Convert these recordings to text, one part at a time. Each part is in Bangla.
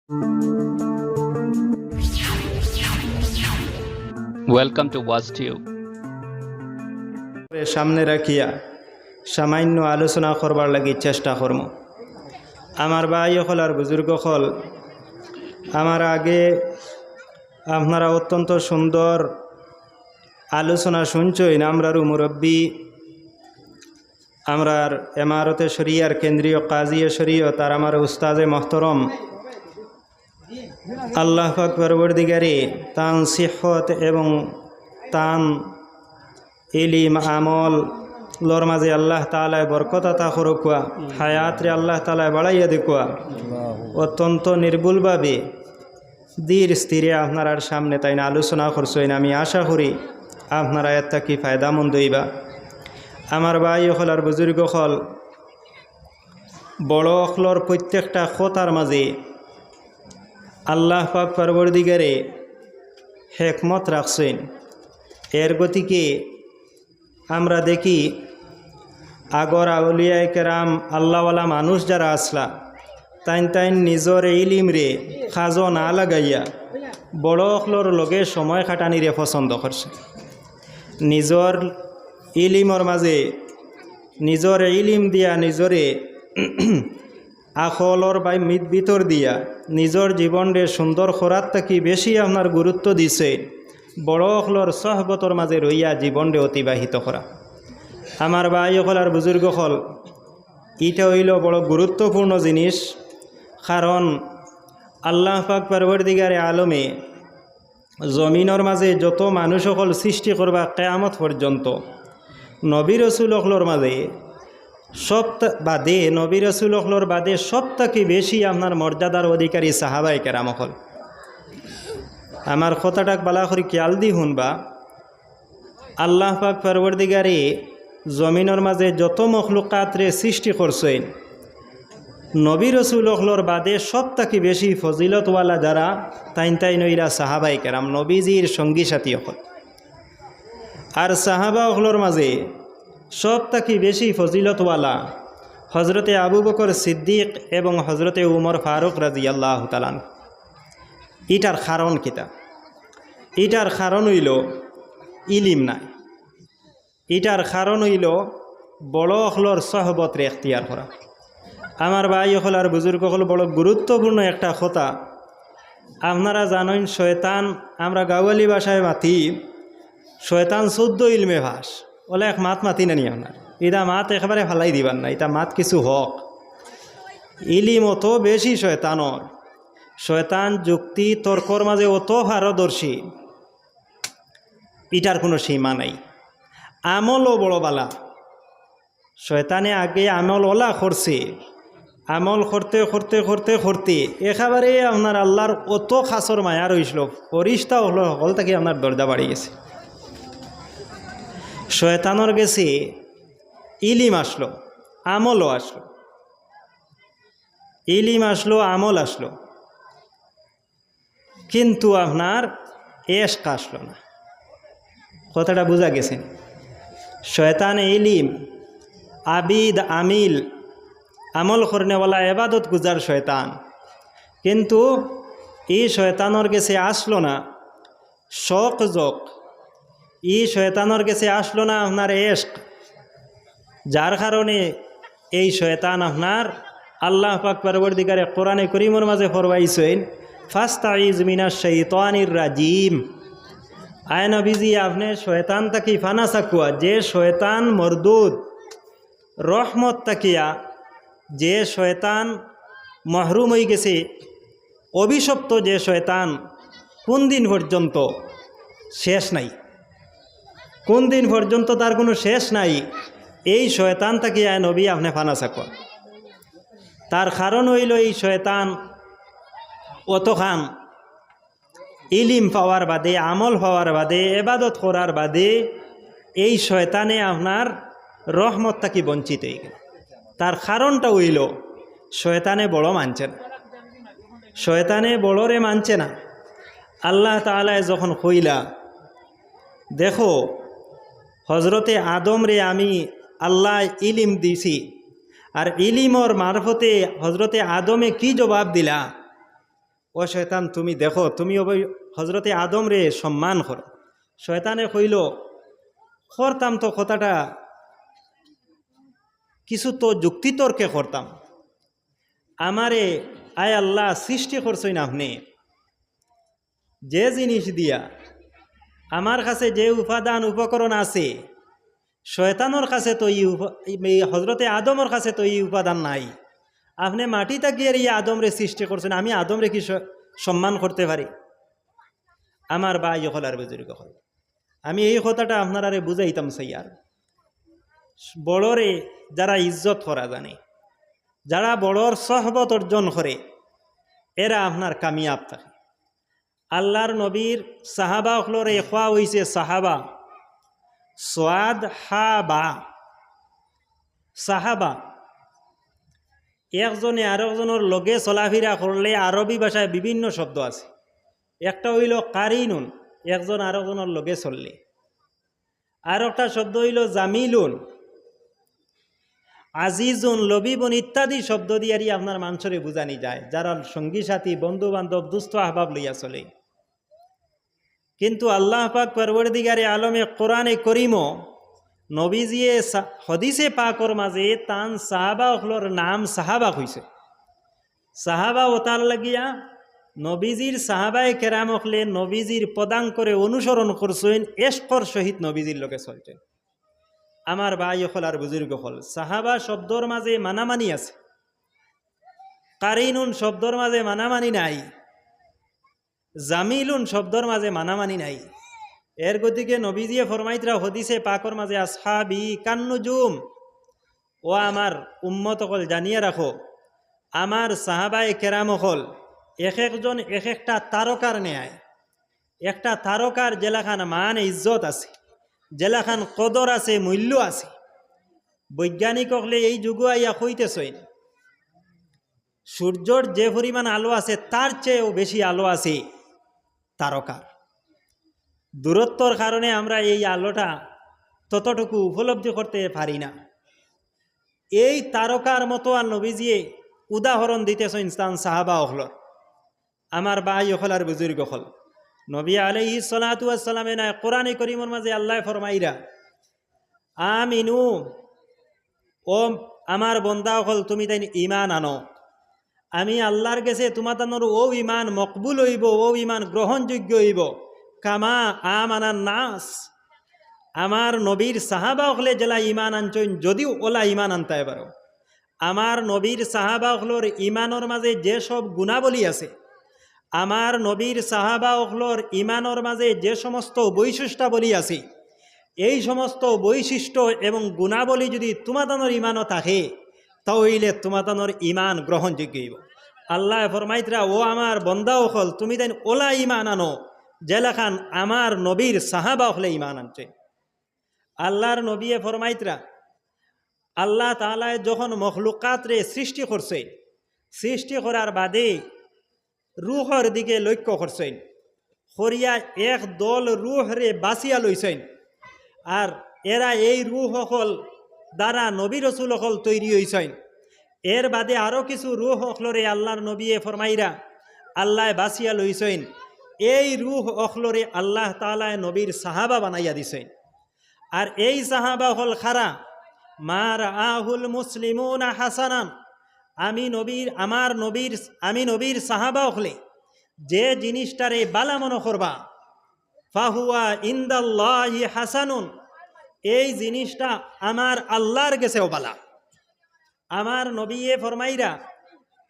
Welcome to WatchTube. সামনে রাখিয়া সামান্য আলোচনা করবার লাগি চেষ্টা করম। আমার ভাই হল আর বুজুর্গ হল, আমার আগে আপনারা অত্যন্ত সুন্দর আলোচনা শুনছই। আমরার মুরব্বী, আমরার এমারতে শরিয়ার কেন্দ্রীয় কাজিয়ে শরীয়ত আর আমার উস্তাজে মোহতরম আল্লাহ পাক পরবর্তীকারে তান সিহত এবং তান ইলিম আমল লোর মাঝে আল্লাহ তাআলায় বরকত আতা করুকা, হায়াতরে আল্লাহ তাআলায় বাড়াইয়া দেখুয়া। অত্যন্ত নির্ভুলভাবে ধীর স্থিরে আপনার সামনে তাই না আলোচনা করছেন। আমি আশা করি আপনারা এত কি ফায়দামন্দ হইবা। আমার ভাই হল আর বুজুর্গ হল, বড় অখলর প্রত্যেকটা কথার মাঝে আল্লাহ পাক পরবর্তীকারে হেকমত রাখছেন। এর গতিকে আমরা দেখি আগর আউলিয়ায়ে কেরাম আল্লাহওয়ালা মানুষ যারা আসলা, তাইন নিজর ইলিম রে খাজো না লাগাইয়া বড় অখলর লগে সময় খাটানিরে পছন্দ করছে। নিজর ইলিমর মাঝে নিজর ইলিম দিয়া নিজরে আখলর বাই মিত ভিতর দিয়া নিজর জীবনরে সুন্দর করার থাকি বেশি আপনার গুরুত্ব দিছে বড় অখলর সহবতর মাঝে রইয়া জীবনরে অতিবাহিত করা। আমার ভাই হল আর বুজুর্গ হল, ইটা হইল বড় গুরুত্বপূর্ণ জিনিস। কারণ আল্লাহ পাক পরবর্তীকারে আলমে জমিনের মাঝে যত মানুষ সকল সৃষ্টি করবা কিয়ামত পর্যন্ত নবী রসুল হলর মাঝে নবী রসুল হলর বাদে সবথেকে বেশি আপনার মর্যাদার অধিকারী সাহাবায়ে কেরাম হল। আমার কথাটাক বালা করে খেয়াল দি শুনবা। আল্লাহ পাক পরবর্তীকারে জমিনের মাঝে যত মখলুকাতরে সৃষ্টি করছেন, নবী রসুল হলর বাদে সবথেকে বেশি ফজিলতওয়ালা যারা তাই নইরা সাহাবায়ে কেরাম, নবীজির সঙ্গী সাথী হল। আর সাহাবা হলর মাঝে সবথেকে বেশি ফজিলতওয়ালা হজরতে আবু বকর সিদ্দিক এবং হজরতে উমর ফারুক রাদিয়াল্লাহু তাআলা। ইটার কারণ কিতা? ইটার কারণ হইল ইলিম নাই। ইটার কারণ হইল বড় হলর সহবতরে এখতিয়ার করা। আমার ভাই হল আর বুজুর্গ হল, বড় গুরুত্বপূর্ণ একটা কথা। আপনারা জানেন শয়তান, আমরা গাওয়ালি ভাষায় মাতি শয়তান 14 ইলমে ভাস ওলা এক মাত মাতি না নি আপনার। ইটা মাত একেবারে ফালাই দিবার না, এটা মাত কিছু হক। ইলিম অত বেশি শয়তানর, শয়তান যুক্তি তর্কর মাঝে অত পারদর্শী, ইটার কোনো সীমা নাই। আমলও বড় বালা। শয়তানে আগে আমল ওলা করছে, আমল করতে করতে করতে করতে একেবারে আপনার আল্লাহর অত খাসর মায়া রইছিল, ফরিস্তা হলো সকল থেকে আপনার দরজা বাড়ি গেছে। শয়তানর গেছে ইলিম আসলো, আমলও আসলো, ইলিম আসলো, আমল আসলো, কিন্তু আপনার এশক আসলো না। কথাটা বোঝা গেছে? শয়তান ইলিম আবিদ আমিল আমল করনেওয়ালা এবাদত গুজার শয়তান, কিন্তু এই শয়তানর গেছে আসলো না শখ জক, এই শয়তানর গেছে আসলো না আপনার এশক। যার কারণে এই শয়তান আপনার আল্লাহ পাক পরবর্তীকারে কোরআনে করিমের মাঝে ফরমাইছেন ফাস্তাইজ মিনাশ শাইতানির রাজিম। আয় নবীজি, আপনি শয়তান তাকি ফানা সাকুয়া, যে শয়তান মরদুদ রহমত তাকিয়া, যে শয়তান মহরুম হয়ে গেছে, অভিশপ্ত যে শয়তান, কোন দিন পর্যন্ত শেষ নাই, কোন দিন পর্যন্ত তার কোনো শেষ নাই, এই শয়তান তাকিয়া নবী আপনি ফানা সাকুয়া। তার কারণ হইল এই শয়তান অতখান ইলিম পাওয়ার বাদে, আমল পাওয়ার বাদে, এবাদত করার বাদে এই শয়তানে আপনার রহমত তাকি বঞ্চিত হয়ে গেল। তার কারণটা হইল শয়তানে বড় মানছে না, শয়তানে বড়রে মানছে না। আল্লাহ তাআলা যখন কইলা, দেখো হজরতে আদম রে আমি আল্লাহ ইলিম দিছি, আর ইলিমর মারফতে হজরতে আদমে কি জবাব দিলা? ও শয়তান তুমি দেখো তুমি হজরতে আদম রে সম্মান করো। শয়তানে কইল করতাম তো কথাটা কিছু তো যুক্তিতর্কে করতাম, আমারে আয় আল্লাহ সৃষ্টি করছেন আপনি যে জিনিস দিয়া, আমার কাছে যে উপাদান উপকরণ আছে শয়তানোর কাছে তো এই হজরতে আদমর কাছে তো এই উপাদান নাই, আপনি মাটি তাকিয়ে এই আদমরে সৃষ্টি করছেন, আমি আদমরে কি সম্মান করতে পারি? আমার বা ইহল আর বুজুর্গ হল, আমি এই কথাটা আপনারা বুঝাইতাম সাইয়ার। বড়রে যারা ইজ্জত করা জানে, যারা বড়র সহবত অর্জন করে, এরা আপনার কামিয়াব থাকে। আল্লাহর নবীর সাহাবা হলরে খোয়া হইছে সাহাবা, সোয়াদ হা বা সাহাবা। একজনে আরেকজনের লগে চলাফেরা করলে আরবি ভাষায় বিভিন্ন শব্দ আছে। একটা হইল কারিনুন, একজন আরেকজনের লগে চললে। আর একটা শব্দ হইল জামিলুন, আজিজুন, লবিবুন ইত্যাদি শব্দ দিয়ে আপনার মানুষরে বুঝানি যায়, যারা সঙ্গী সাথী বন্ধু বান্ধব দুস্থ আহবাব লইয়া চলে। কিন্তু আল্লাহ পাক পরওয়ারদিগারে আলমে কোরআনে করিমও নবীজিয়ে হদিসে পাকর মাঝে তান সাহাবা হলর নাম সাহাবা হইছে। সাহাবা ওতার লাগিয়া নবীজির সাহাবায় কেরাম হলে নবীজির পদাঙ্ক করে অনুসরণ করছেন, এশকর সহিত নবীজির লোকে চলছেন। আমার ভাই হল আর বুজুর্গ হল, সাহাবা শব্দর মাঝে মানামানি আছে, কারিনুন শব্দর মাঝে মানামানি নাই, জামিলুন শব্দর মাঝে মানামানি নাই। এর গতিকে নবীজিয়ে ফরমাইতরা হদিসে পাকর মাঝে আসহাবি কান্নুজুম, ও আমার উম্মত হল জানিয়ে রাখো, আমার সাহাবায়ে কেরাম হল এক একজন এক একটা তারকার ন্যায়। একটা তারকার জেলাখান মান ইজ্জত আছে, জেলাখান কদর আছে, মূল্য আছে। বৈজ্ঞানিক হলে এই যুগ আইয়া কইতেছেন সূর্যর যে পরিমাণ আলো আছে তার চেয়েও বেশি আলো আছে তারকার। দূরত্বর কারণে আমরা এই আলোটা ততটুকু উপলব্ধি করতে পারি না। এই তারকার মতো আর নবীজিয়ে উদাহরণ দিতেছেন ইনসান সাহাবা হলর। আমার ভাই হল আর বুজুর্গ হল, নবী আলাইহিস সালাতু ওয়াস সালামে না কোরআনে করিমের মাঝে আল্লাহ ফরমাইরা আমিনু, ও আমার বন্দা হল তুমি তাই ঈমান আনো, আমি আল্লাহর কাছে তোমাদের ও ঈমান মকবুল হইব, ও ঈমান গ্রহণযোগ্য হইব কামা আমানান নাস। আমার নবীর সাহাবা হলে জেলা ঈমান আনছেন, যদিও ওলা ঈমান আনতে পারো। আমার নবীর সাহাবা হলর ঈমানের মাঝে যেসব গুণাবলী আছে, আমার নবীর সাহাবা হলর ঈমানের মাঝে যে সমস্ত বৈশিষ্ট্যাবলী আছে, এই সমস্ত বৈশিষ্ট্য এবং গুণাবলী যদি তোমাদের ঈমানও থাকে তাহলে তোমাদের ঈমান গ্রহণযোগ্য হইব। আল্লাহ ফরমাইতরা ও আমার বন্দাও হল তুমি তাই ওলা ঈমান আনো জেলাখান আমার নবীর সাহাবা হলে ঈমান আনছে। আল্লাহর নবী ফরমাইতরা আল্লাহ তাআলা যখন মখলুকাত রে সৃষ্টি করছে, সৃষ্টি করার বাদে রুহর দিকে লক্ষ্য করছেন, করিয়া এক দল রুহ রে বাঁচিয়া লইছেন। আর এরা এই রুহ হল দ্বারা নবী রসুল হল তৈরি হয়েছেন। এর বাদে আরও কিছু রুহ অখলরে আল্লাহর নবী ফরমাইরা আল্লাহ বাঁচিয়া লইছেন। এই রুহ অখলরে আল্লাহ তাআলা নবীর সাহাবা বানাইয়া দিছেন। আর এই সাহাবা হল খারা মার আহুল মুসলিমুনা হাসানান, আমি নবীর সাহাবা হলে যে জিনিসটারে বালা মনে করবা ফাহুয়া ইনদাল্লাহি হাসানুন, এই জিনিসটা আমার আল্লাহর কাছেও বালা। আমার নবী ফরমাইরা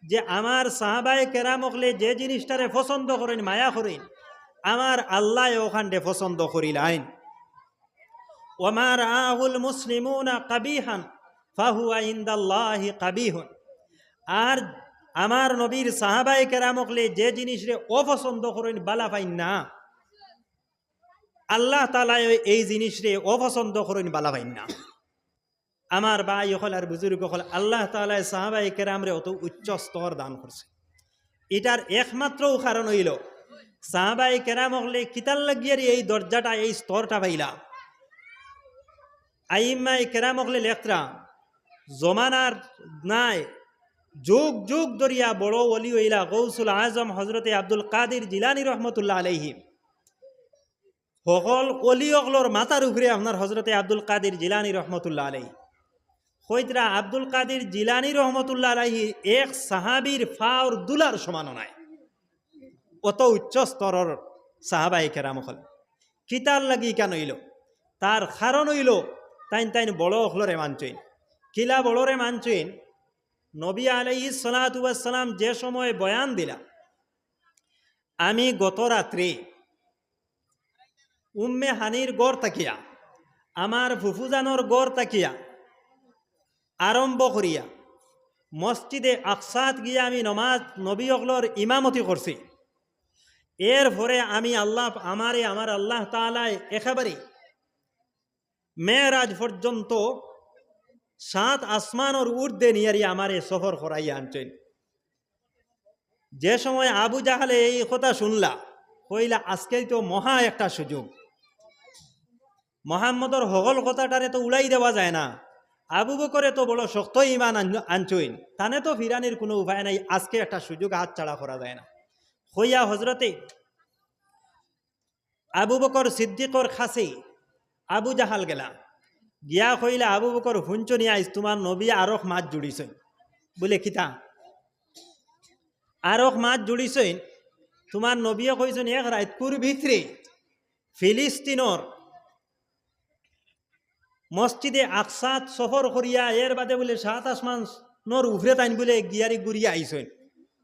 যে আমার সাহাবায়ে কেরাম হলে যে জিনিসটারে পছন্দ করেন, মায়া করেন, আমার আল্লাহ ওখানটে পছন্দ করিলাইন। ওমার আহুল মুসলিমুনা কাবিহান ফাহুয়া ইনদাল্লাহি কাবিহুন, আর আমার নবীর সাহাবায়ে কেরাম হলে যে জিনিসরে অপছন্দ করেন, বালা পাইন না, আল্লাহ তাআলা এই জিনিসরে অপছন্দ করেন, বালা পাইন না। আমার ভাই হল আর বুজুর্গ হল, আল্লাহ তাআলা সাহাবায়ে কেরামরে অত উচ্চ স্তর দান করছে। এটার একমাত্র কারণ হইল সাহাবায়ে কেরাম হলে কিতাল লাগিয়ে এই দরজাটা, এই স্তরটা পাইলা। আইম্মায়ে কেরাম হলে লেখরা জমানার নাই যুগ যুগ দরিয়া বড় ওলি ওইলা গৌসুল আজম হজরতে আব্দুল কাদির জিলানি রহমতুল্লাহ আলাইহি সকল অলি অকলর মাথার উপরে আপনার হজরতে আব্দুল কাদির জিলানি রহমতুল্লাহ আলাইহি হইতরা আব্দুল কাদির জিলানি রহমতুল্লাহ আলাইহি এক সাহাবীর ফাওর দুলার সমান নাই, অত উচ্চ স্তরের সাহাবাই কেরাম হল। কিতার লাগি কেন হইল? তার কারণ হইল তাইন তাইন বড় অকলরে মানছইন। কিলা বড়রে মানছইন? নবী আলাইহিস সালাতু ওয়াস সালাম যে সময় বয়ান দিলা, আমি গত রাত্রে উম্মে হানির গড় তাকিয়া, আমার ফুফুজানোর গড় তাকিয়া আরম্ভ করিয়া মসজিদে আকসাত গিয়া আমি নমাজ নবী অকলর ইমামতি করছি। এর পরে আমি আল্লাহ আমার আল্লাহ তাআলায় একেবারে মেরাজ পর্যন্ত 7 আসমানের ঊর্ধ্বে নিয়ারি আমারে সফর করাইয়া আনছেন। যে সময় আবু জাহালে এই কথা শুনলা, কইলা আজকেই তো মহা একটা সুযোগ, মোহাম্মদর হগল কথাটারে তো উড়াই দেওয়া যায় না। আবু বকরে তো বড় শক্ত ইমান আনছইন, তানে তো ফিরানির কোনো উপায় নাই, আজকে একটা সুযোগ হাত ছাড়া করা যায় না। হইয়া হজরতে আবু বকর সিদ্দিকর খাসে আবু জাহাল গেলা, গিয়া কইলা আবু বকর হুঞ্চনি আইস তোমার নবী আরক মাছ জুড়িছেন। বলে কিতা? আরক মাছ জুড়িছেন, তোমার নবীও কইছেন এক রাতপুর ভিতরে ফিলিস্তিনর মসজিদে আকসাত সফর করিয়া এর বাদে বলে 7 আসমানর উফরে তাইন বলে গিয়ারি গুড়িয়া আইসেন,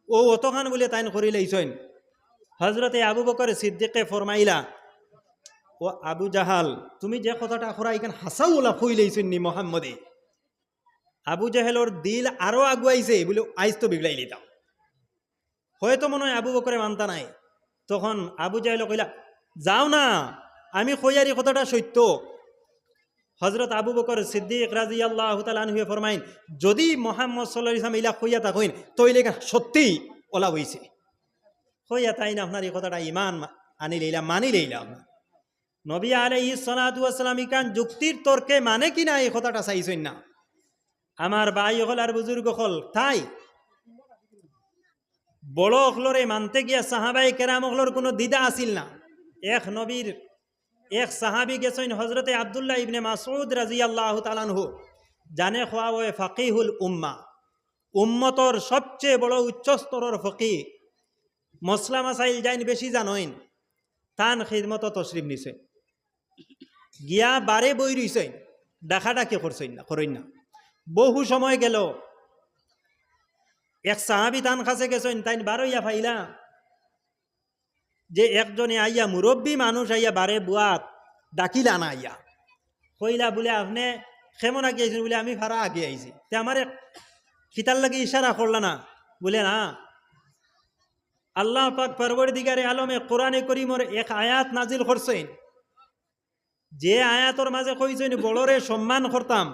ও অতখান বলে তাইন করি লাইছেন। হজরতে আবু বকর সিদ্দিকে ফরমাইলা, ও আবু জাহাল, তুমি যে কথাটা খরা এখানে হাসাও ওলা কই লাইছেন নি মোহাম্মদে? আবু জাহেলর দিল আরো আগুয়াইছে, বলে আইস তো বিগড়াই লিতাম। হয়তো মনে হয় আবু বকরে মানতা নাই। তখন আবু জাহেল কইলা, যাও না, আমি কইয়ারি কথাটা সত্য। হজরত আবু বকর সিদ্দিক রাদিয়াল্লাহু তাআলা আনহু ফরমাইন, যদি মুহাম্মদ সাল্লাল্লাহু আলাইহি ওয়াসাল্লাম ইলা কইয়া তা কইন তইলে সত্যি ওলা হইছে। কইয়া তাই না আপনার এই কথাটা ইমান আনি লইলা, মানি লইলাম। নবী আলাইহিস সালাতু ওয়াস সালাম ইকান যুক্তির তর্কে মানে কিনা এই কথাটা চাইছেন না। আমার ভাই হল আর বুজুর্গ হল, তাই বড় অখলরে মানতে গিয়া সাহাবাই কেরাম অখলর কোনো দ্বিধা আসিল না। এক নবীর এক সাহাবি গেছেন হজরতে আব্দুল্লাহ ইবনে মাসউদ রাদিয়াল্লাহু তাআলা আনহু, জানে খোয়া ওয়ে ফাকিহুল উম্মা, উম্মতর সবচেয়ে বড় উচ্চ স্তরের ফকিহ, মসলা মাসাইল যাইন বেশি জানইন, তান খিদমত তশরিফ নিছে। গিয়া বারে বই রইছেন, ডাকাডাকি করছেন না, করেন না। বহু সময় গেল, এক সাহাবি তান কাছে গেছেন, তাইন বারইয়া ফাইলা যে একজনে আইয়া মুরব্বী মানুষ আইয়া বারে বুয়াত ডাকিলা না, আইয়া কইলা বলে আপনি কেমন আগে আইছেন? বলে আমি ফারা আগে আইছি। তে আমার খিতার লাগে ইশারা করলা না? বলে না, আল্লাহ পাক পরবর্তীকারে আলমে কোরআনে করিমর এক আয়াত নাজিল করছেন, যে আয়াতর মাঝে কইছেন বড়রে সম্মান করতাম।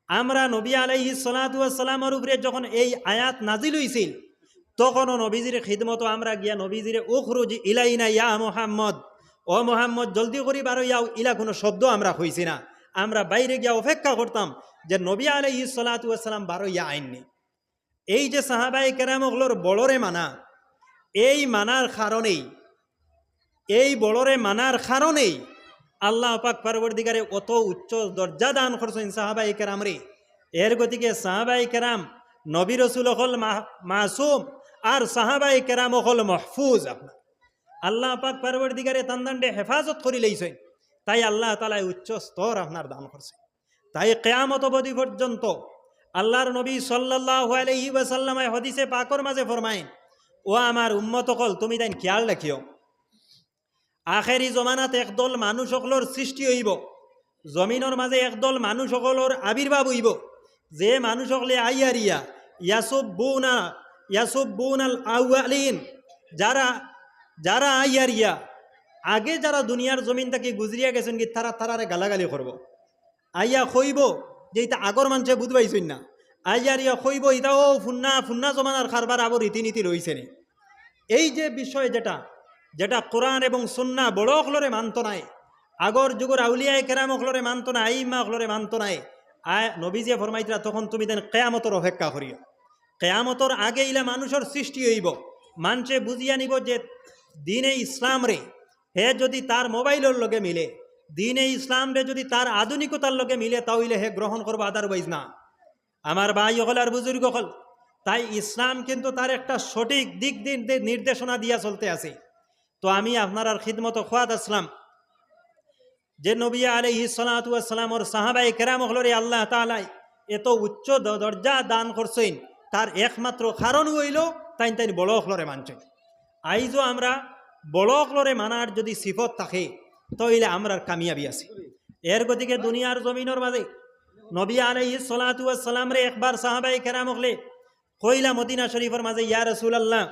আমরা নবী আলাইহিস সালাতু ওয়াস সালামের উপরে যখন এই আয়াত নাজিল হইছিল, তখনও নবীজির খিদমত আমরা গিয়া নবীজিরে উখরুজ ইলাইনা ইয়া মুহাম্মদ, ও মুহাম্মদ জলদি করি বারো ইয়াও, ইলা কোনো শব্দ আমরা হইছি না। আমরা বাইরে গিয়া অপেক্ষা করতাম যে নবী আলাইহিস সালাতু ওয়াস সালাম বারো ইয়া আইননি। এই যে সাহাবাই কেরামগুলোর বড়রে মানা, এই মানার কারণেই, এই বড়রে মানার কারণেই আল্লাহ পাক পরবর্তীকারে অত উচ্চ দরজা দান করছেন সাহাবাই কেরাম রে। এর গতিকে সাহাবাই কেরাম নবী রসুল হল মাসুম, আর সাহাবাই কেরাম হল মহফুজ। আপনার আল্লাহ পাক পরবর্তীকারে তান্দান্ডে হেফাজত করি লইছেন, তাই আল্লাহ তাআলা উচ্চ স্তর আপনার দান করছে। তাই কিয়ামত অবধি পর্যন্ত আল্লাহর নবী সাল্লাল্লাহু আলাইহি ওয়াসাল্লাম হাদিসে পাকর মাঝে ফরমায়েন, ও আমার উম্মত হল তুমি তাই খেয়াল রাখিও, আখেরি জমানাত একদল মানুষ সকলের সৃষ্টি হইব, জমিনের মাঝে একদল মানুষ সকলের আবির্ভাব হইব, যে মানুষ সকলে আইয়ারিয়া ইয়াসুব্বুনাল আউয়ালিন, যারা আইয়ারিয়া আগে যারা দুনিয়ার জমিন থেকে গুজরিয়া গেছেন কি তারারে গালাগালি করব। আইয়া কইব যে এটা আগর মানুষে বুঝবাইছেন না, আইয়ারিয়া কইব এটাও ফুন্না জমানার কারবার আবার রীতিনীতি রয়েছে নি। এই যে বিষয় যেটা কোরআন এবং সুন্নাহ বড় অকলরে মানত নাই, আগর যুগের আউলিয়ায়ে কেরাম অকলরে মানত নাই, আইম্মা অকলরে মানত নাই, নবীজি ফরমাইতরা তখন তুমি দেন কিয়ামতের অপেক্ষা করিও। কেয়ামতর আগে ইলা মানুষের সৃষ্টি হইব, মানুষে বুঝিয়া নিব যে দিনে ইসলাম রে হে যদি তার মোবাইলের লগে মিলে, দিনে ইসলাম রে যদি তার আধুনিকতার লগে মিলে, তাহলে হে গ্রহণ করবো, আদারওয়াইজ না। আমার ভাই হল আর বুজুর্গ হল, তাই ইসলাম কিন্তু তার একটা সঠিক দিক নির্দেশনা দিয়া চলতে আছে। তো আমি আপনার আর খিদমত খোয়াদ আসলাম যে নবী আলাইহিস সালাতু ওয়াস সালামর সাহাবায়ে কেরাম হলরে আল্লাহ তাআলা এত উচ্চ দরজা দান করছেন, তার একমাত্র কারণ হইল তাই বড় হলরে মানছে। আইজও আমরা বড় হলরে মানার যদি সিফত থাকে তাহলে আমরার কামিয়াবি আছে। এর গতিকে দুনিয়ার জমিনের মাঝে নবী আলাইহিস সালাতু ওয়াস সালাম রে একবার সাহাবায়ে কেরাম হলে কইলা মদিনা শরীফের মাঝে, ইয়া রাসূলুল্লাহ,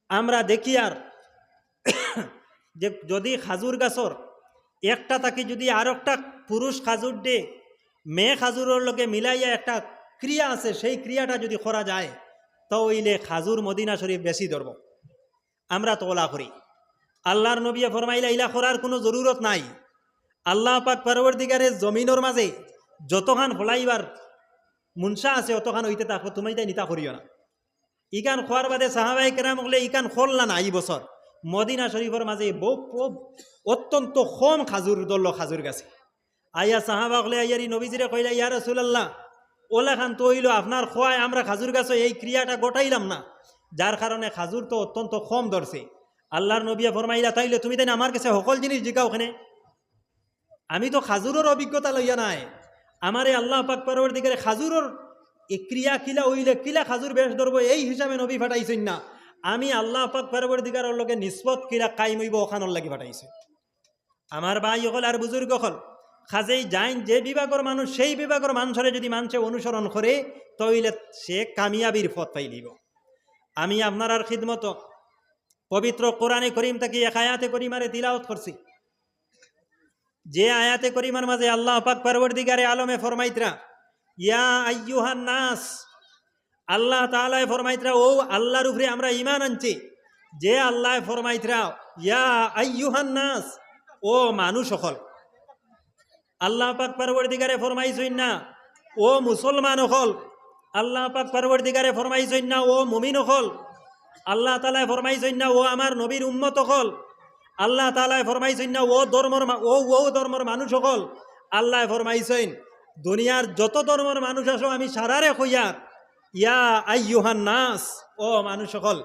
আমরা দেখি আর যে যদি খাজুর গাছর একটা তাকে যদি আর একটা পুরুষ খাজুর দে মেয়ে খাজুরের লগে মিলাইয়া একটা ক্রিয়া আছে, সেই ক্রিয়াটা যদি করা যায় তাহলে খাজুর মদিনা শরীফ বেশি ধরব। আমরা তোলা করি। আল্লাহর নবী ফরমাইলা ইলা করার কোনো জরুরত নাই। আল্লাহ পাক পরবর্তীকারে জমিনের মাঝে যতখান ফলাইবার মুনসা আছে অতখান হইতে থাকো, তুমি তাই নিতা করিও না। ইকান খোয়ার বাদে সাহাবায়ে কেরাম হলে ইকান খোললা না। এই বছর মদিনা শরীফের মাঝে অত্যন্ত কম খাজুর দল খাজুর গাছে আইয়া সাহাবা হলে আইয়ারি নবীজিরে কইলা, ইয়া রাসূলুল্লাহ, ওলা খান তো হইল আপনার খোয়ায় আমরা খাজুর গাছে এই ক্রিয়াটা গোটাইলাম না, যার কারণে খাজুর তো অত্যন্ত কম ধরছে। আল্লাহর নবী ফরমাইলা, তাইলে তুমি তাই আমার কাছে সকল জিনিস জিগাও ওখানে, আমি তো খাজুরের অভিজ্ঞতা লইয়া নাই। আমারে আল্লাহ পাক পরবর্তীকারে খাজুরের এই ক্রিয়া কিলা হইলে কিলা খাজুর বেশ ধরবো এই হিসাবে নবী ফাটাইছেন না, আমি আল্লাহ পাক পরবর্তীকারের লগে নিসবত কিলা কায়েম হইব ওখানোর লাগি ফাটাইছে। আমার ভাই হল আর বুজুর্গ হল, খাজেই যাইন যে বিভাগের মানুষ সেই বিভাগের মানুষরে যদি মানুষে অনুসরণ করে তাহলে সে কামিয়াবির পথ পাই দিব। আমি আপনার আর খিদমত পবিত্র কোরআনে করিম থেকে এক আয়াতে করিমারে তিলাওয়াত করছি, যে আয়াতে করিমার মাঝে আল্লাহ পাক পরবর্তীকারে আলমে ফরমাইতরা, ইয়া আইয়ুহান নাস, আল্লাহ তাআলা ফরমাইতরা ও আল্লাহর উপরে আমরা ঈমান আনছি, যে আল্লাহ ফরমাইতরা ইয়া আইয়ুহান নাস, ও মানুষ সকল। আল্লাহ পাক পরবর্তীকারে ফরমাইছেন না ও মুসলমান সকল, আল্লাহ পাক পরবর্তীকারে ফরমাইছেন না ও মুমিন সকল, আল্লাহ তাআলা ফরমাইছেন না ও আমার নবীর উম্মত সকল, আল্লাহ তাআলা ফরমাইছেন না ও ধর্মের মানুষ সকল। আল্লাহ ফরমাইছেন দুনিয়ার যত ধর্মের মানুষ আসো আমি সারারে কইয়ার, ইয়া আইয়ুহান নাস, ও মানুষ সকল।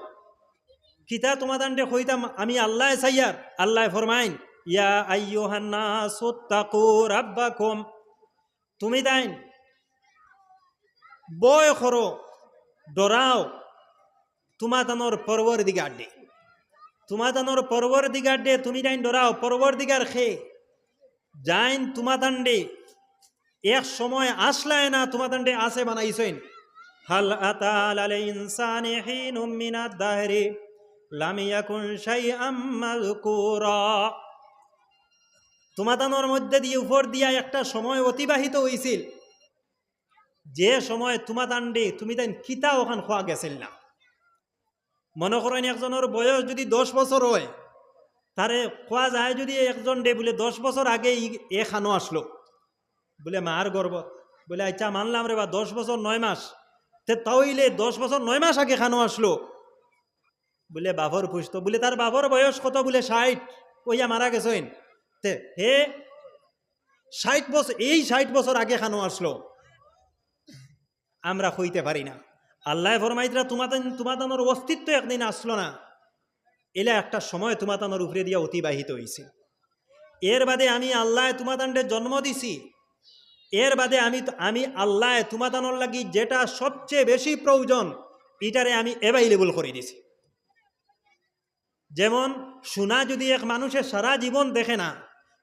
কিতা তোমাদান্ডে কইতাম আমি আল্লাহ চাইয়ার, আল্লাহ ফরমাইন ইয়া আইয়ুহান নাস তাকু রাব্বাকুম, তুমি তাইন বয় করো, ডরাও তোমাদানোর পরবর্তীকার দে, তোমাদানোর পরবর্তীকার দে, তুমি তাইন ডরাও পরবর্তীকার খে যাইন তোমাদান্ডে এক সময় আসলায় না, তোমাদান্ডে আসে বানাইছেন। হাল আতাল আল ইনসানি হিনুম মিনাদ দাহরি লাম ইয়াকুন শাইআম মাযকুরা, তোমাদানোর মধ্যে দিয়ে উপর দিয়া একটা সময় অতিবাহিত হয়েছিল, যে সময় তোমাদান্ডে তুমি তাই কিতা ওখান খোয়া গেছিল না। মনে করেন একজনের বয়স যদি 10 বছর হয়, তারে খোয়া যায় যদি একজন ডে বলে 10 বছর আগে এ খানো আসলো, বলে মার গর্ব, বলে আচ্ছা মানলাম রে বা 10 বছর 9 মাস, তাহলে 10 বছর 9 মাস আগে খানো আসলো, বলে বাবর পুষতো, বলে তার বাবর বয়স কত, বলে 60, ওইয়া মারা গেছেন, হে 60 বছর, এই 60 বছর আগে খানো আসলো, আমরা হইতে পারি না। আল্লাহ ফরমাইতরা তোমাদানোর অস্তিত্ব একদিন আসলো না, এলা একটা সময় তোমাদানোর উপরে দিয়া অতিবাহিত হয়েছে। এর বাদে আমি আল্লাহ তোমাদানকে জন্ম দিছি, এর বাদে আমি আল্লাহ তোমাদানোর লাগি যেটা সবচেয়ে বেশি প্রয়োজন এটারে আমি অ্যাভেলেবল করে দিছি। যেমন সোনা যদি এক মানুষের সারা জীবন দেখে না,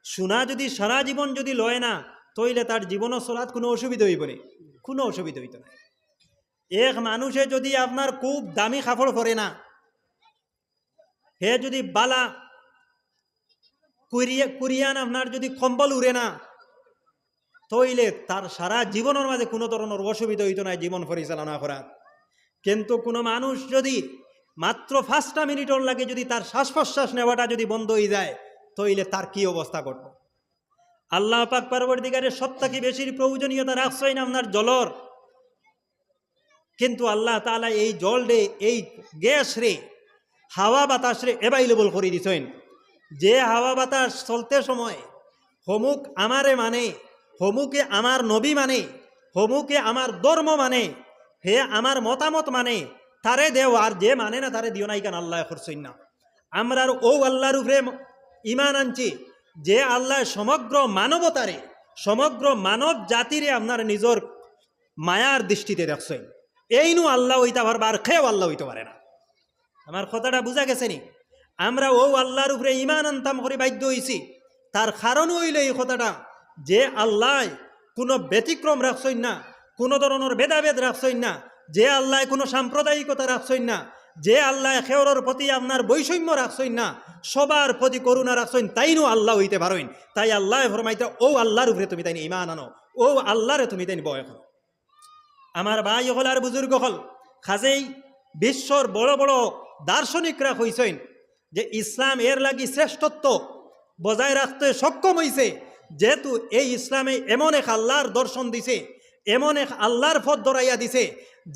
সোনা যদি সারা জীবন যদি লয় না, তইলে তার জীবনও চলাত কোনো অসুবিধা হইব না, কোনো অসুবিধা হইত না। এক মানুষে যদি আপনার খুব দামি কাপড় পরে না, হে যদি বালা কুরিয়ান আপনার যদি কম্বল উড়ে না, তইলে তার সারা জীবনের মাঝে কোনো ধরনের অসুবিধা হইত না জীবন পরিচালনা করার। কিন্তু কোনো মানুষ যদি মাত্র 5টা মিনিটের লাগে যদি তার শ্বাস প্রশ্বাস নেওয়াটা যদি বন্ধ হয়ে যায়, তইলে তার কি অবস্থা ঘটবে। আল্লাহ পাক পরবর্তীকারে সবথেকে বেশি প্রয়োজনীয়তা রাখছেন আপনার জলর। কিন্তু আল্লাহ তাআলা এই জল রে, এই গ্যাস রে, হাওয়া বাতাস রে অ্যাভাইলেবল করে দিছেন। যে হাওয়া বাতাস চলতে সময় হমুক আমারে মানে, হমুকে আমার নবী মানে, হমুকে আমার ধর্ম মানে, হে আমার মতামত মানে, তারে দেও, আর যে মানে না তারে দিও নাই কেন আল্লাহ করছেন না। আমরা ও আল্লাহর উপরে ইমান আনছি যে আল্লাহ সমগ্র মানবতারে, সমগ্র মানব জাতিরে আপনার নিজের মায়ার দৃষ্টিতে দেখছেন। এইনু আল্লাহ হইতে পারবে, আর খেয়েও আল্লাহ হইতে পারে না। আমার কথাটা বুঝা গেছে নি? আমরা ও আল্লাহর উপরে ইমান আনতাম করে বাধ্য হইছি। তার কারণ হইল এই কথাটা যে আল্লাহ কোনো ব্যতিক্রম রাখছেন না, কোনো ধরনের ভেদাভেদ রাখছেন না, যে আল্লাহ কোনো সাম্প্রদায়িকতা রাখছেন না, যে আল্লাহ খেওরের প্রতি আপনার বৈষম্য রাখছেন না, সবার প্রতি করুণা রাখছেন, তাইনু আল্লাহ হইতে পারেন। তাই আল্লাহ ফরমাইতে ও আল্লাহর উপরে তুমি তাই ইমান আনো, ও আল্লাহরে তুমি তাই বয় করো। আমার ভাই হল আর বুজুর্গ হল, খাজেই বিশ্বর বড় বড় দার্শনিকরা কইছেন যে ইসলাম এর লাগি শ্রেষ্ঠত্ব বজায় রাখতে সক্ষম হইছে, যেহেতু এই ইসলামে এমন এক আল্লাহর দর্শন দিছে, এমন এক আল্লাহর পথ ধরাইয়া দিছে,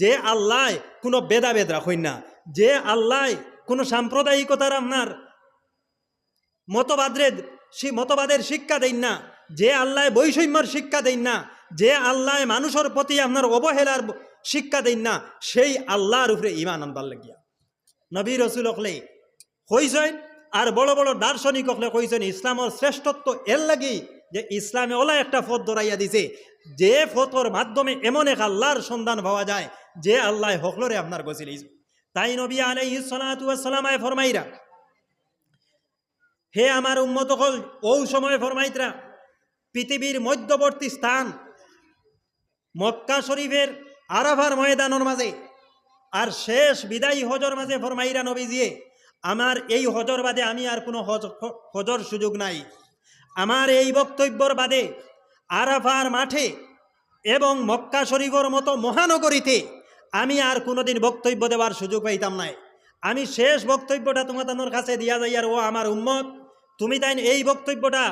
যে আল্লাহ কোনো ভেদাভেদ রাখেন না, যে আল্লাহ কোনো সাম্প্রদায়িকতার আপনার মতবাদের শিক্ষা দেন না, যে আল্লাহ বৈষম্যর শিক্ষা দেন না, যে আল্লাহ মানুষের প্রতি আপনার অবহেলার শিক্ষা দেন না, সেই আল্লাহর উপরে ইমান আনবার লাগিয়া নবী রসুল হকলে কইছেন, আর বড় বড় দার্শনিক হকলে কইছেন ইসলামের শ্রেষ্ঠত্ব এর লাগি যে ইসলামে ওলা একটা পথ ধরাইয়া দিছে, যে পথর মাধ্যমে এমন এক আল্লাহর সন্ধান পাওয়া যায়, যে আল্লাহ হকলরে আপনার গছিল। তাই নবী আলাইহিস সালাতু ওয়াস সালাম ফরমাইরা, হে আমার উম্মত হল, ও সময় ফরমাইতরা পৃথিবীর মধ্যবর্তী স্থান মক্কা শরীফের আরাফার ময়দানের মাঝে আর শেষ বিদায়ী হজর মাঝে ফরমাইরা নবীজিয়ে, আমার এই হজর বাদে আমি আর কোনো হজর সুযোগ নাই। আমার এই বক্তব্যর বাদে আরাফার মাঠে এবং মক্কা শরীফের মতো মহানগরীতে আমি আর কোনোদিন বক্তব্য দেওয়ার সুযোগ পাইতাম নাই। আমি শেষ বক্তব্যটা তোমাদের কাছে দিয়া যাই, আর ও আমার উম্মত, তুমি তাই এই বক্তব্যটা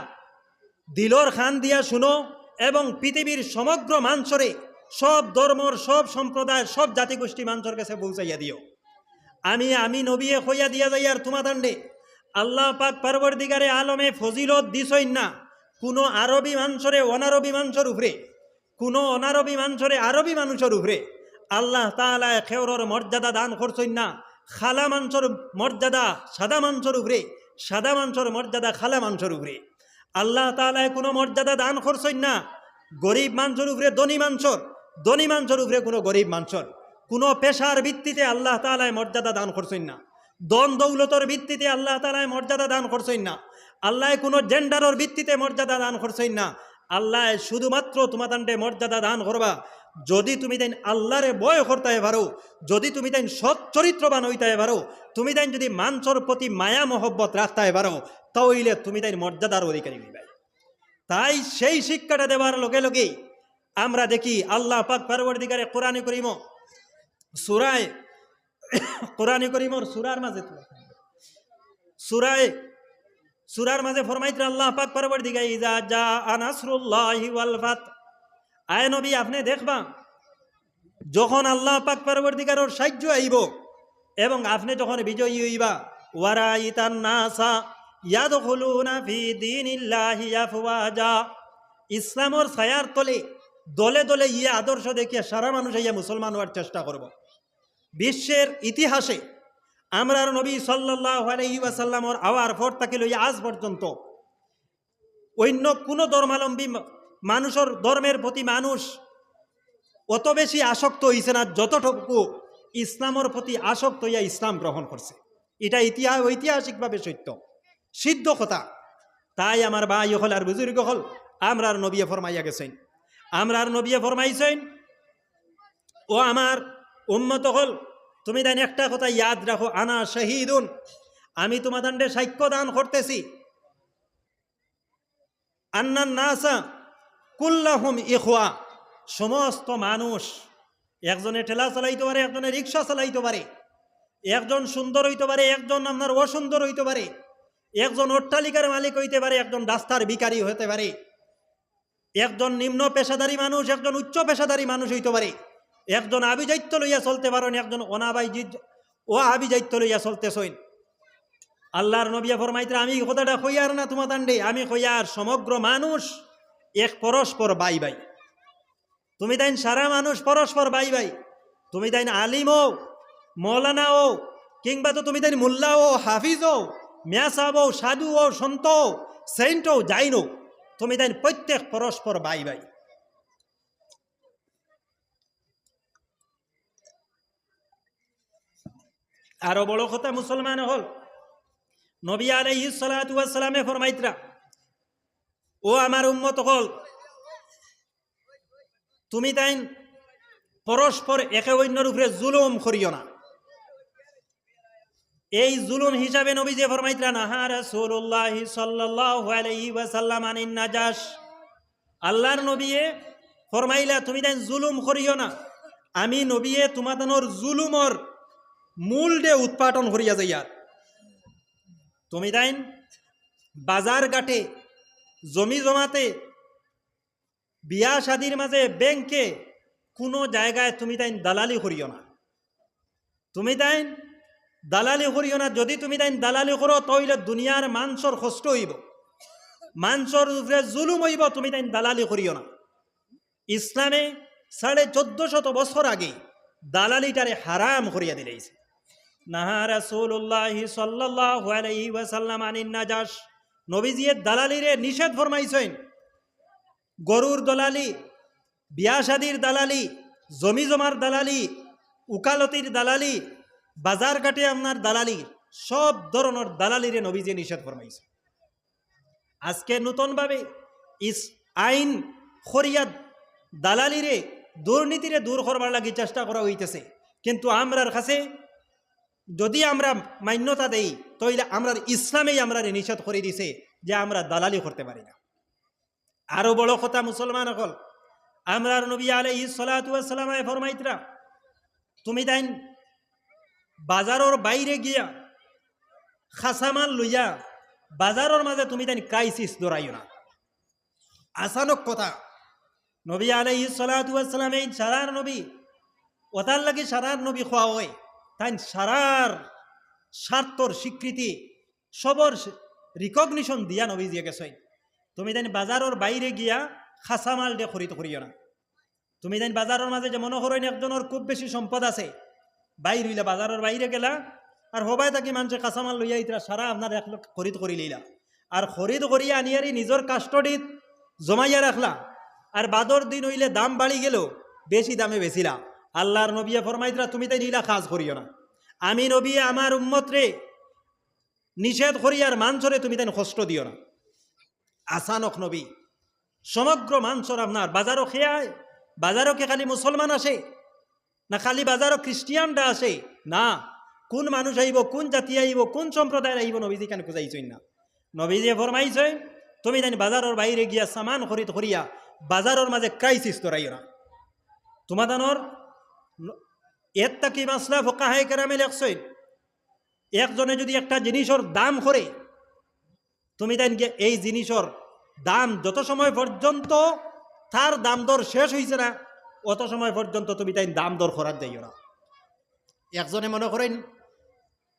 দিলর খান দিয়া শুনো এবং পৃথিবীর সমগ্র মানুষরে, সব ধর্মর, সব সম্প্রদায়ের, সব জাতিগোষ্ঠী মানুষের কাছে পৌঁছাইয়া দিও। আমি নবিয়ে হইয়া দিয়া যাই আর তোমাদান্ডে আল্লাহ পাক পরবর্তীকারে আলমে ফজিলত দিছইন না কোনো আরবি মানুষরে অনারবি মানুষের উপরে, কোনো অনারবি মানুষরে আরবি মানুষের উপরে। আল্লাহ তাআলা খেওরের মর্যাদা দান করছইন না খালা মানুষের মর্যাদা সাদা মানুষের উপরে, সাদা মানুষের মর্যাদা খালা মানুষের উপরে। আল্লাহ তাআলা কোনো মর্যাদা দান করছইন না গরিব মানুষের উপরে ধনী মানুষের, ধনী মানুষের উপরে কোনো গরিব মানুষের। কোনো পেশার ভিত্তিতে আল্লাহ তাআলা মর্যাদা দান করছেন না, দন দৌলতর ভিত্তিতে আল্লাহ তাআলা মর্যাদা দান করছেন না, আল্লাহ কোনো জেন্ডারের ভিত্তিতে মর্যাদা দান করছেন না। আল্লাহ শুধুমাত্র তোমাদের মর্যাদা দান করবা যদি তুমি তাই আল্লাহরে ভয় করতে পারো, যদি তুমি তাই সৎ চরিত্রবান হইতে পারো, তুমি তাই যদি মানুষের প্রতি মায়া মহব্বত রাখতে পারো, তাহলে তুমি তাই মর্যাদার অধিকারী হইবে। তাই সেই শিক্ষাটা দেওয়ার লগে লগেই আমরা দেখি আল্লাহ পাক পরবর্তীকারে কোরআনে করিম সূরায়, কোরআনে করিমর সূরার মাঝে সূরার মাঝে ফরমাইতে আল্লাহ পাক পরবর্তীকারে ইজা জা নাসরুল্লাহি ওয়াল ফাত, আয় নবী আপনি দেখবা যখন আল্লাহ পাক পরবর্তীকারের সাহায্য আইব এবং আপনি যখন বিজয়ী হইবা, ওয়ারাইতান নাসা ইয়াদখুলুনা ফি দীনিল্লাহি আফওয়াজা, ইসলামের ছায়ার তলে দলে দলে ইয়ে আদর্শ দেখিয়া সারা মানুষ ইয়া মুসলমান হওয়ার চেষ্টা করব। বিশ্বের ইতিহাসে আমরার নবী সাল্লাল্লাহু আলাইহি ওয়াসাল্লামর আওয়ার পর থেকে লইয়া আজ পর্যন্ত অন্য কোনো ধর্মাবলম্বী মানুষের ধর্মের প্রতি মানুষ অত বেশি আসক্ত হইছে না যতটুকু ইসলামের প্রতি আসক্ত হইয়া ইসলাম গ্রহণ করছে। এটা ঐতিহাসিকভাবে সত্য সিদ্ধ কথা। তাই আমার ভাই হল আর বুজুর্গ হল, আমরার নবী ফরমাইয়া গেছেন, আমরার নবী ফরমাইছেন, ও আমার উম্মত হল তুমি দেন একটা কথা ইয়াদ রাখো, আনা শহীদুন, আমি তোমাদের সাক্ষ্য দান করতেছি, আন্নান নাসা কুল্লাহুম ইখওয়া, সমস্ত মানুষ, একজনে ঠেলা চালাইতে পারে, একজনে রিক্সা চালাইতে পারে, একজন সুন্দর হইতে পারে, একজন আপনার অসুন্দর হইতে পারে, একজন অট্টালিকার মালিক হইতে পারে, একজন রাস্তার ভিখারি হতে পারে, একজন নিম্ন পেশাদারী মানুষ, একজন উচ্চ পেশাদারী মানুষ হইতে পারে, একজন আভিজাত্য লইয়া চলতে পারেন, একজন ও আভিজাত্য লইয়া চলতেছইন। আল্লাহর নবী ফরমাইতে আমি কথাটা কইয়ার না তোমার দান্ডে, আমি কইয়ার সমগ্র মানুষ এক পরস্পর বাই বাই। তুমি তাইন সারা মানুষ পরস্পর বাই বাই। তুমি তাইন আলিম ও মৌলানা ও কিংবা তো তুমি তাইন মোল্লা ও হাফিজ ও মেয়াসাব ও সাধু ও সন্ত সেন্ট ও জাইন ও, তুমি তাইন প্রত্যেক পরস্পর বাই বাই। আরো বড় কথা মুসলমান হল নবী আলাইহিস সালাতু ওয়াস সালামে ফরমাইতরা, ও আমার উম্মত হল, তুমি তাইন পরস্পর একে অন্যের উপরে জুলুম করিও না। এই জুলুম হিসাবে নবী যে ফরমাইতরা, নাহা রাসূলুল্লাহ সাল্লাল্লাহু আলাইহি ওয়াসাল্লাম আনিন নাজাশ, আল্লাহর নবীয়ে ফরমাইলা তুমি তাইন জুলুম করিও না। আমি নবীয়ে তোমাদের জুলুমর মূল ডে উৎপাদন করিয়া যাইয়ার। তুমি তাইন বাজার ঘাটে, জমি জমাতে, বিয়া শাদির মাঝে, ব্যাংকে, কোনো জায়গায় তুমি তাইন দালালি করিও না। তুমি তাইন দালালি করিও না। যদি তুমি তাইন দালালি করো তাহলে দুনিয়ার মানুষের কষ্ট হইব, মানুষের উপরে জুলুম হইব। তুমি তাইন দালালি করিও না। ইসলামে 1450 বছর আগে দালালিটারে হারাম করিয়া দিলেইছে। নাহা রাসূলুল্লাহ সাল্লাল্লাহু আলাইহি ওয়াসাল্লাম আনিন নাজাশ, নবীজিয়ে দালালিরে নিষেধ ফরমাইছেন। গরুর দালালি, বিয়া শাদির দালালি, জমি জমার দালালি, উকালতির দালালি, বাজার ঘাটে আপনার দালালি, সব ধরনের দালালিরে নবীজি নিষেধ ফরমাইছে। আজকে নতুনভাবে আইন খরিয়াত দালালিরে, দুর্নীতিরে দূর করবার লাগি চেষ্টা করা হইতেছে। কিন্তু আমরার কাছে যদি আমরা মান্যতা দেই তাইলে আমরার ইসলামেই আমরা নিষেধ করে দিছে যে আমরা দালালি করতে পারি না। আরো বড় কথা মুসলমান হল, আমরার নবী আলাইহিস সালাতু ওয়াস সালাম ফরমাইতরা, তুমি তাইন বাজারের বাইরে গিয়া খাসামাল লইয়া বাজারের মাঝে তুমি তাইন ক্রাইসিস দৌড়াইও না। আসানক কথা, নবী আলাইহিস সালাতু ওয়াস সালাম এই সারার নবী, ওতার লাগি সারার নবী খোয়া হয়। তাই সারার স্বার্থর স্বীকৃতি সবর রিকগনিশন দিয়া নবী দিয়ে গেছে। তুমি তাই বাজারের বাইরে গিয়া খাসামাল দিয়ে খরিদ করিও না। তুমি তাই বাজারের মাঝে যে মনে করেন একজনের খুব বেশি সম্পদ আছে, বাইর হইলা বাজারের বাইরে গেলা, আর হবাই থাকি মানুষের কাঁচামাল লইয়া ইতরা সারা আপনার খরিদ করি লইলা, আর খরিদ করিয়া আনিয়ারি নিজের কাস্টডিত জমাইয়া রাখলা, আর বাদর দিন হইলে দাম বাড়ি গেল, বেশি দামে বেচিলা। আল্লাহর নবী ফরমাইতরা তুমি তাই নীলা কাজ করিও না। আমি নবী আমার উম্মতরে নিষেধ করি, আর মানসরে তুমি তাই কষ্ট দিও না। আসানক নবী সমগ্র মানসর আপনার বাজারও খেয়ায়। বাজারও কে খালি মুসলমান আসে না, খালি বাজারও খ্রিস্টিয়ানরা আসে না, কোন মানুষ আইব, কোন জাতি আইব, কোন সম্প্রদায়ের আইব, নবীজি কেন খুঁজাইছই না। নবীজি ফরমাইছে তুমি তাই বাজারের বাইরে গিয়া সামান খরিদ করিয়া বাজারের মাঝে ক্রাইসিস ধরাইও না। তোমাদানোর এর তাকি মাসলা ফোকাহায়ে কেরামে লেখছেন, একজনে যদি একটা জিনিসের দাম করে, তুমি তাই এই জিনিসের দাম যত সময় পর্যন্ত তার দাম দর শেষ হয়েছে না, অত সময় পর্যন্ত তুমি তাই দাম দর করার যাইও না। একজনে মনে করেন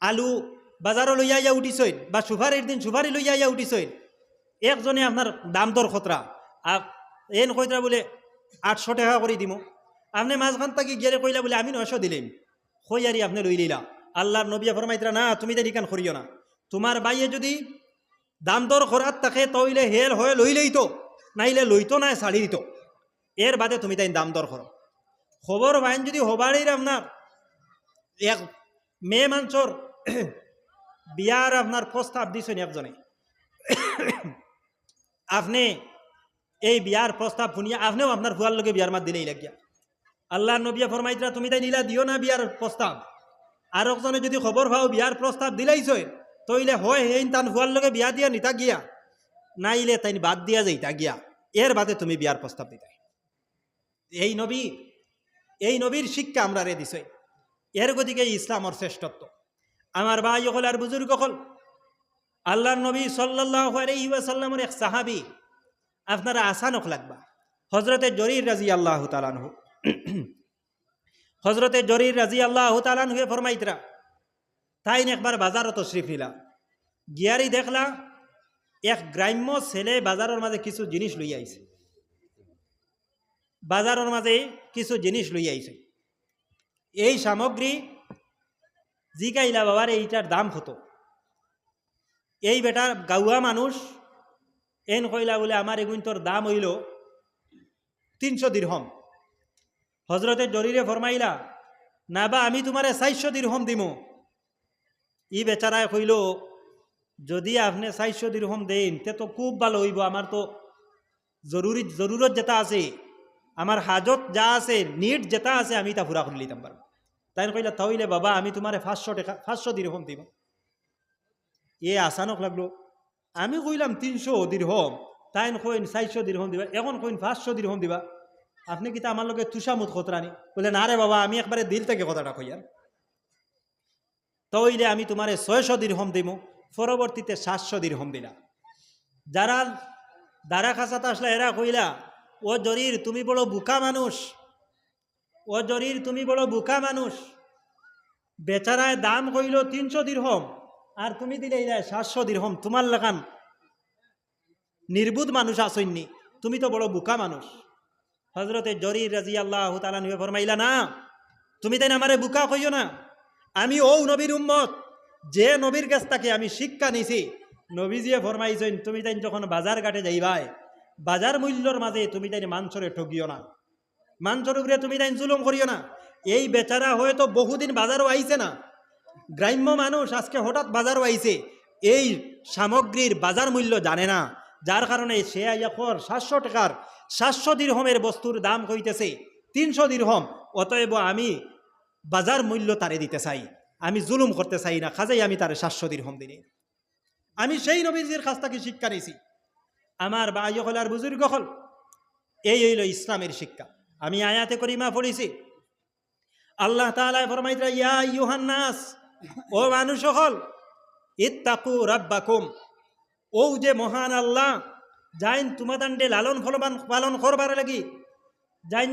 আলু বাজারও লইয়া ইয়া উঠিছইন, বা সুপারির দিন সুপারি লইয়া ইয়া উঠিছইন, একজনে আপনার দাম দর খতরা এন কইতরা বলে 800 টাকা করে দিব, আপনি মাঝখান থেকে গিয়ে কইলা বলে আমি 900 দিলেন, কইয়ারি আপনি লই লইলা। আল্লাহর নবী ফরমাইতরা না তুমি তাই নিকান করিও না। তোমার বাইয়ে যদি দাম দর করার থাকে তইলে হেল হয়ে লইলেই তো, নাইলে লইতো না ছাড়ি দিত, এর বাদে তুমি তাই দাম দর করো। খবর বাইন যদি হবারির আপনার এক মেয়ে মানুষের বিয়ার আপনার প্রস্তাব দিছেন একজনে, আপনি এই বিয়ার প্রস্তাব শুনিয়া আপনিও আপনার ফুয়ার লগে বিয়ার মাত দিলেই লাগিয়া। আল্লাহ নবী ফরমাইতরা তুমি তাই নিলা দিও না বিয়ার প্রস্তাব। আর একজনে যদি খবর পাও বিয়ার প্রস্তাব দিলাইছে তইলে হয় হেন তান ফুয়ার লগে বিয়া দিয়া নিতা গিয়া, নাইলে তাই বাদ দিয়া যাইতা গিয়া, এর বাদে তুমি বিয়ার প্রস্তাব দিতে। এই নবীর শিক্ষা আমরা রে দিছে। এর গতিকে ইসলামর শ্রেষ্ঠত্ব। আমার ভাই হল আর বুজুর্গ হল, আল্লাহর নবী সাল্লাল্লাহু আলাইহি ওয়াসাল্লামের এক সাহাবী, আপনারা আসানক লাগবা, হজরতে জরির রাদিয়াল্লাহু তাআলা আনহু। হজরতে জরির রাজি আল্লাহ তাআলা হুয়ে ফরমাইতরা তাইন একবার বাজারও তশরিফ নিলা গিয়ারি দেখলা এক গ্রাম্য ছেলে বাজারের মাঝে কিছু জিনিস লইয়া আইছে বাজারের মাঝে কিছু জিনিস লইয়া আইছে এই সামগ্রী জিগাইলা বাবার এইটার দাম কত এই বেটার গাউয়া মানুষ এন কইলা বলে আমার এগুন তোর দাম হইল 300 দিরহম হজরতে জরিরে ফরমাইলা না বা আমি তোমারে 400 দিরহম দিমো ই বেচারায় কইল যদি আপনি 400 দিরহম দেন তে তো খুব ভালো হইব আমার তো জরুরত যেটা আছে আমার হাজত যা আছে নিড যেটা আছে আমি তা পুরা করে লিতাম পারবো তাই কইলা তাইলে বাবা আমি তোমারে 500 দিরহম দিব এ আসানক লাগলো আমি কইলাম 300 দিরহম তাই কইন 400 দিরহম দিবা এখন কইন 500 দিরহম দিবা আপনি কি তা আমার লগে তুষামুত খতরানি বলে না রে বাবা আমি একবারে দিল থেকে কথাটা কইয়ার তাইলে আমি তোমারে 600 দিরহম দিব পরবর্তীতে 700 দিরহম দিলা যারা দারা খাসাতে আসলে এরা কইলা ও জরির তুমি বড় বুকা মানুষ ও জরির তুমি বড় বুকা মানুষ বেচারায় দাম কইল 300 দিরহম আর তুমি দিলে 700 দিরহম তোমার লাগান নির্বুধ মানুষ আসইনি তুমি তো বড় বুকা মানুষ হজরতে জরির রাজি আল্লাহ তাআলা নুয়ে ফরমাইলা না তুমি তাই আমারে বুকা কইও না আমি ও নবীর উম্মত যে নবীর কাছ থেকে আমি শিক্ষা নিছি নবীজিয়ে ফরমাইছেন তুমি তাই যখন বাজার ঘাটে যাইবাই বাজার মূল্যর মাঝে তুমি তাই মানসরে ঠকিও না মানসর উপরে তুমি তাই জুলুম করিও না এই বেচারা হয়তো বহুদিন বাজারও আইছে না গ্রাম্য মানুষ আজকে হঠাৎ বাজারও আইছে এই সামগ্রীর বাজার মূল্য জানে না যার কারণে সে আইয়াকর 700 টাকার 700 দিরহমের বস্তুর দাম কইতেছে 300 দিরহম অতএব আমি বাজার মূল্য তারে দিতে চাই আমি জুলুম করতে চাই না খাজাই আমি তারে 700 দিরহম দিই আমি সেই নবীজির কাছ থেকে শিক্ষা নিয়েছি আমার ভাই হল আর বুজুর্গ হল এই হইল ইসলামের শিক্ষা আমি আয়াতে করিমা পড়েছি আল্লাহ তাআলা ফরমাইতরা ইয়া আইয়ুহান নাস ও মানুষ হল ইত্তাকু রাব্বাকুম ও যে মহান আল্লাহ যাইন তোমাদান্ডে লালন পালন করবার লাগি যাইন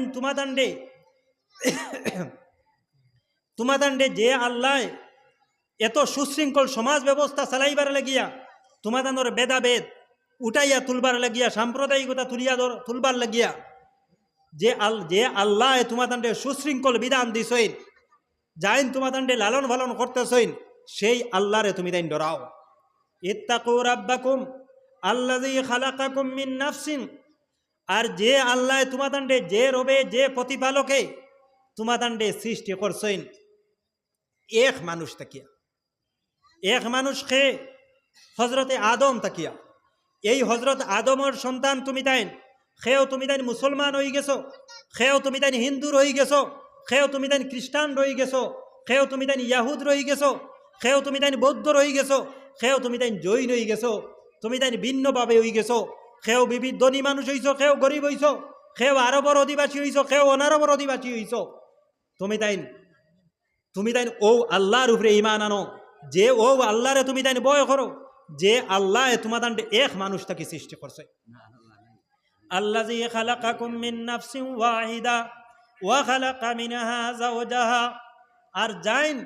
তোমাদান্ডে যে আল্লাহ এত সুশৃঙ্খল সমাজ ব্যবস্থা চালাইবার লাগিয়া তোমাদানোর বেদাবেদ উঠাইয়া তুলবার লাগিয়া সাম্প্রদায়িকতা তুলবার লাগিয়া যে আল্লাহ তোমাদান্ডে সুশৃঙ্খল বিধান দিছইন যাইন তোমাদান্ডে লালন পালন করতেছইন সেই আল্লাহরে তুমি তাইন ডরাও ইত্তাকু রাব্বাকুম আল্লাযী খালাকাকুম মিন নাফসিন আর যে আল্লাহ তোমাদান্ডে যে রবে যে প্রতিপালকে তোমাদান্ডে সৃষ্টি করছইন এক মানুষ তাকিয়া এক মানুষ খে হজরতে আদম তাকিয়া এই হজরত আদমের সন্তান তুমি তাইন খেও তুমি তাইন মুসলমান হয়ে গেছো খেও তুমি তাইন হিন্দু রয়ে গেছো খেও তুমি তাইন খ্রিস্টান রয়ে গেছো খেও তুমি তাইন ইয়াহুদ রয়ে গেছো খেও তুমি তাইন বৌদ্ধ রয়ে গেছো খেও তুমি তাইন জৈন হয়ে গেছো তুমি তাইন ভিন্নভাবে হয়ে গেছো খেও ধনী মানুষ হইছো খেও গরিব হইছো খেও আরবর অধিবাসী হইছো খেও অনারবর অধিবাসী হইছো তুমি তাইন ও আল্লাহর উপরে ঈমান আনো যে ও আল্লাহরে তুমি তাইন ভয় করো যে আল্লাহ তোমাদের এক মানুষ তাকে সৃষ্টি করছে আল্লাযী খালাকাকুম মিন নাফসিন ওয়াহিদা ওয়া খালাকা মিনহা যাওজাহা আর যাইন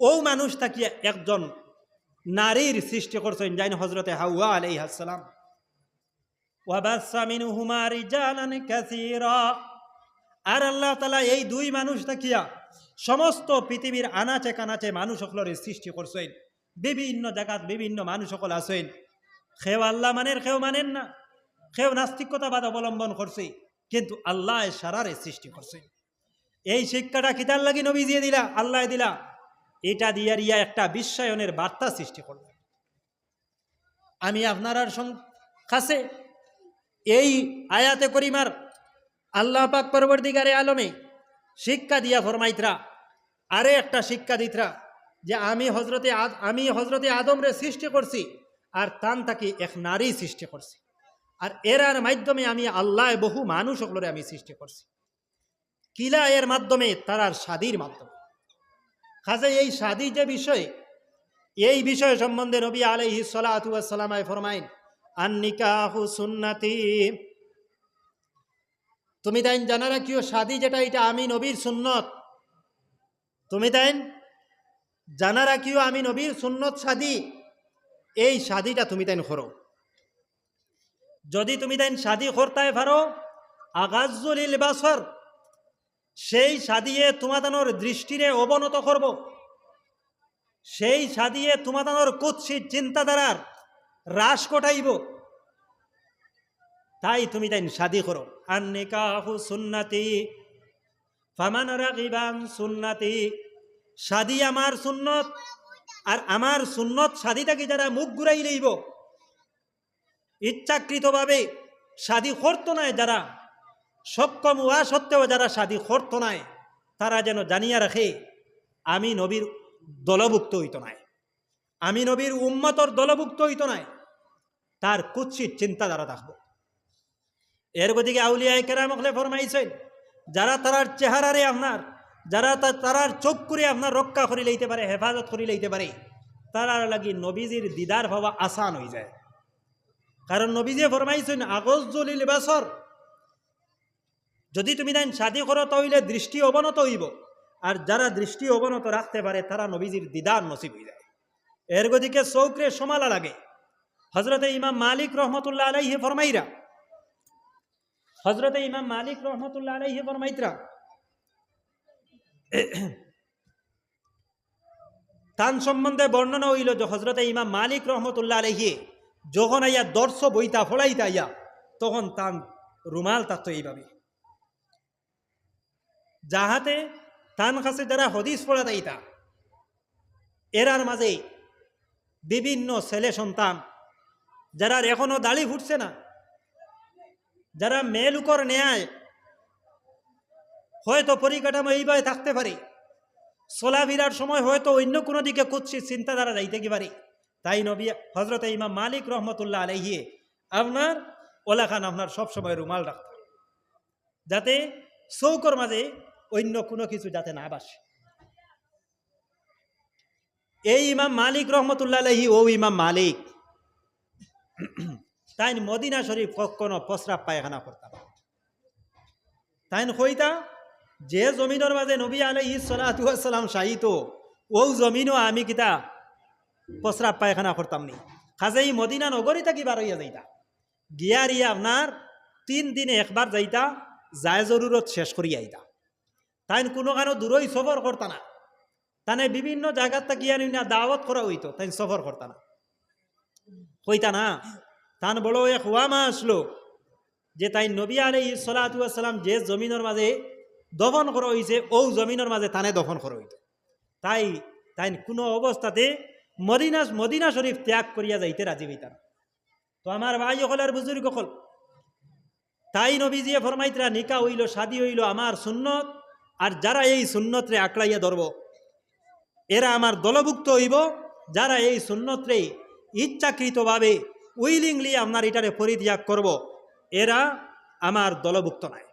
ও মানুষ তাকিয়া একজন নারীর সৃষ্টি করছেন যাইন হযরতে হাওয়া আলাইহিস সালাম ওয়া বাসসা মিনহুমা রিজালান কাসীরা আর আল্লাহ তাআলা এই দুই মানুষ তাকিয়া সমস্ত পৃথিবীর আনাচে কানাচে মানুষ সকলের সৃষ্টি করছেন বিভিন্ন জায়গাত বিভিন্ন মানুষ সকল আছেন কেউ আল্লাহ মানেন কেউ মানেন না কেউ নাস্তিকতাবাদ অবলম্বন করছে কিন্তু আল্লাহ সারারে সৃষ্টি করছে এই শিক্ষাটা কিতার লাগি নবী দিয়ে দিলা আল্লাহ দিলা এটা দিয়া রিয়া একটা বিশ্বায়নের বার্তা সৃষ্টি করবে আমি আপনার কাছে এই আয়াতে করিমার আল্লাহ পাক পরবর্তীকারে আলমে শিক্ষা দিয়া ফরমাইতরা আরে একটা শিক্ষা দিতরা যে আমি হজরতে আদমরে সৃষ্টি করছি আর তান তাকে এক নারী সৃষ্টি করছি আর এরার মাধ্যমে আমি আল্লাহ বহু মানুষ সকলরে আমি সৃষ্টি করছি কিলা এর মাধ্যমে তারার শাদীর মাধ্যমে খাজে এই শাদী যে বিষয় এই বিষয় সম্বন্ধে নবী আলাইহিস সালাতু ওয়াস সালাম ফরমাইন আন নিকাহু সুন্নতি তুমি তাইন জানা রাখিও শাদি যেটা এটা আমি নবীর সুন্নত, তুমি তাইন জানা রাখিও আমি নবীর সুন্নত শাদি, এই শাদিটা তুমি তাইন করো। যদি তুমি তাইন শাদি করতে পারো আগাজ্জুলিল বাসর, সেই শাদিয়ে তোমাদানোর দৃষ্টিরে অবনত করব, সেই শাদিয়ে তোমাদানোর কুৎসিত চিন্তাধারার হ্রাস ঘটাইব, তাই তুমি তাই শাদি করো। আর নিকাহু সুন্নতি ফামান রাগিবা আন সুন্নতি, শাদি আমার সুন্নত, আর আমার সুন্নত শাদিটাকে যারা মুখ ঘুরাই লইব, ইচ্ছাকৃতভাবে শাদি করতো না, যারা সক্ষম হওয়া সত্ত্বেও যারা শাদি করতো না, তারা যেন জানিয়া রাখে আমি নবীর দলভুক্ত হইত নাই, আমি নবীর উম্মতর দলভুক্ত হইত নাই, তার কুৎসিত চিন্তাধারা থাকবো। এর গতিকে আউলিয়ায়ে কেরাম হলে ফরমাইছেন, যারা তারার চেহারারে আপনার, যারা তারার চোখ করে আপনার রক্ষা করে লইতে পারে, হেফাজত করে লইতে পারে, তারার লাগি নবীজির দিদার হওয়া আসান হয়ে যায়। কারণ নবীজি ফরমাইছেন আগজ্জুলিল বাসর, যদি তুমি দেন শাদি করো তাহলে দৃষ্টি অবনত হইব, আর যারা দৃষ্টি অবনত রাখতে পারে তারা নবীজির দিদার নসিব হয়ে যায়। এর গতিকে চৌকরে সমালা লাগে। হজরতে ইমাম মালিক রহমতুল্লাহ আলাইহি ফরমাইরা, হজরতে ইমাম মালিক রহমতুল্লাহ আলাইহি ফরমাইতরা, তান সম্বন্ধে বর্ণনা হইল যে হজরতে ইমাম মালিক রহমতুল্লাহ আলাইহি যখন আইয়া দর্শ বইতা ফলাইতা আইয়া, তখন তান রুমাল থাকতো এইভাবে, যাহাতে তান কাছে যারা হদিস পড়া দাইতা এরার মাঝে বিভিন্ন ছেলে সন্তান, যারা এখনো দাড়ি ফুটছে না, যারা মেলুকর নেয়, হয়তো পরিকাঠামো এইভাবে থাকতে পারে, চলাফেরার সময় হয়তো অন্য কোনো দিকে কুৎসিত চিন্তাধারা যাইতে কি পারে, তাই নবী হজরতে ইমাম মালিক রহমতুল্লাহ আলাইহি আপনার ওলাখান আপনার সবসময় রুমাল রাখত, যাতে চৌকর মাঝে অন্য কোনো কিছু যাতে না বাসে। এই ইমাম মালিক রহমতুল্লাহ আলাইহি ও ইমাম মালিক, তাই মদিনা শরীফ কখনো প্রস্রাব পায়খানা করতাম, তাই কইতা যে জমিনের মাঝে নবী আলাইহিস সালাতু ওয়াস সালাম শাহিত, ও জমিনও আমি কিতা প্রস্রাব পায়খানা করতাম নি। খাজেই মদিনা নগরী থাকি বার হইয়া যাইতা, গিয়ারিয়া আপনার 3 দিনে একবার যাইতা, যায় জরুরত শেষ করিয়া আইতা। তাই কোনো কারো দূরই সফর করতা না, তানে বিভিন্ন জায়গার তা গিয়া না দাওয়াত করা হইতো, তাই সফর করতা না, কইতা না। তান বড় এক ওয়ামা আসলো যে তাই নবী আলাইহিস সালাতু ওয়াস সালাম যে জমিনের মাঝে দফন করা হইছে, ও জমিনের মাঝে তানে দফন করা হইতো, তাই তাই কোনো অবস্থাতে মদিনা শরীফ ত্যাগ করিয়া যাইতে রাজি হইতাম। তো আমার ভাই হল আর বুজুর্গ হল, তাই নবীজিয়ে ফরমাইতরা নিকা হইল, শাদি হইল আমার সুন্নত, আর যারা এই সুন্নতরে আঁকড়াইয়া ধরব এরা আমার দলভুক্ত হইব, যারা এই সুন্নতরে ইচ্ছাকৃতভাবে উইলিংলি আপনার এটারে পরিত্যাগ করব, এরা আমার দলভুক্ত নাই।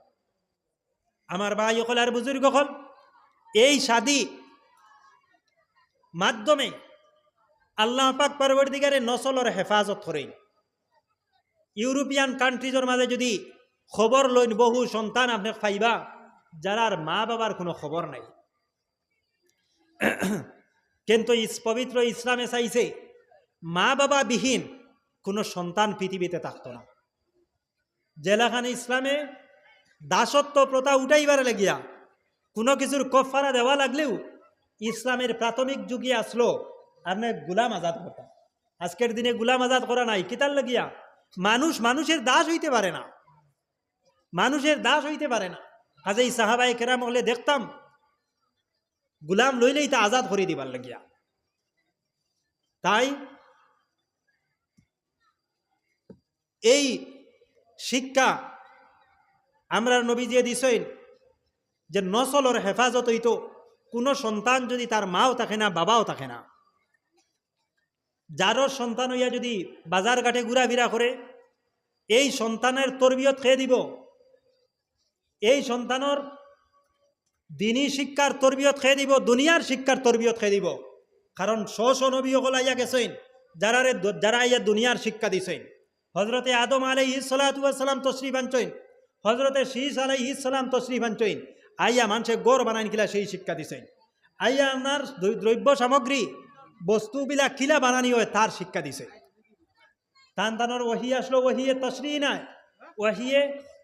আমার ভাই হল আর বুজুর্গ হল, এই শাদি মাধ্যমে আল্লাহ পাক পরবর্তীকারে নসলের হেফাজত করেন। ইউরোপিয়ান কান্ট্রিজের মাঝে যদি খবর লইন, বহু সন্তান আপনি পাইবা যারার মা বাবার কোনো খবর নাই, কিন্তু পবিত্র ইসলামে চাইছে মা বাবা বিহীন কোনো সন্তান পৃথিবীতে থাকতো না। জেলাখানে ইসলামে দাসত্ব প্রথা উঠাইবার লাগিয়া কোনো কিছুর কফারা দেওয়া লাগলেও ইসলামের প্রাথমিক যুগে আসলো আপনি গুলাম আজাদ করতাম। আজকের দিনে গুলাম আজাদ করা নাই, কিতার লাগিয়া মানুষের দাস হইতে পারে না, মানুষের দাস হইতে পারে না। কাজেই সাহাবায়ে কেরাম হলে দেখতাম গুলাম লইলেই তা আজাদ করে দিবার লাগিয়া। তাই এই শিক্ষা আমরা নবীজি দিছেন যে নসলের হেফাজত হইতো, কোনো সন্তান যদি তার মাও থাকে না, বাবাও থাকে না, যারও সন্তান হইয়া যদি বাজার ঘাটে ঘুরাফেরা করে, এই সন্তানের তরবিয়ত খেয়ে দিব, এই সন্তানের দিনী শিক্ষার তরবিয়ত খেয়ে দিব, দুনিয়ার শিক্ষার তরবিয়ত খেয়ে দিব। কারণ নবী সকল আইয়া গেছেন যারা আইয়া দুনিয়ার শিক্ষা দিছেন। হজরতে আদম আলাইহিস সালাতু ওয়াস সালাম তশরিফ আনছেন, হজরতে শীষ আলাইহিস সালাম তশরিফ আনছইন, আইয়া মানুষে গড় বানাইন কিলা সেই শিক্ষা দিছেন। আইয়া আপনার দ্রব্য সামগ্রী বস্তুবিলাক কিলা বানানি হয় তার শিক্ষা দিছে। তানতানোর ওহি আসলো, ওহিয়ে তশরি নাই, ওহিয়ে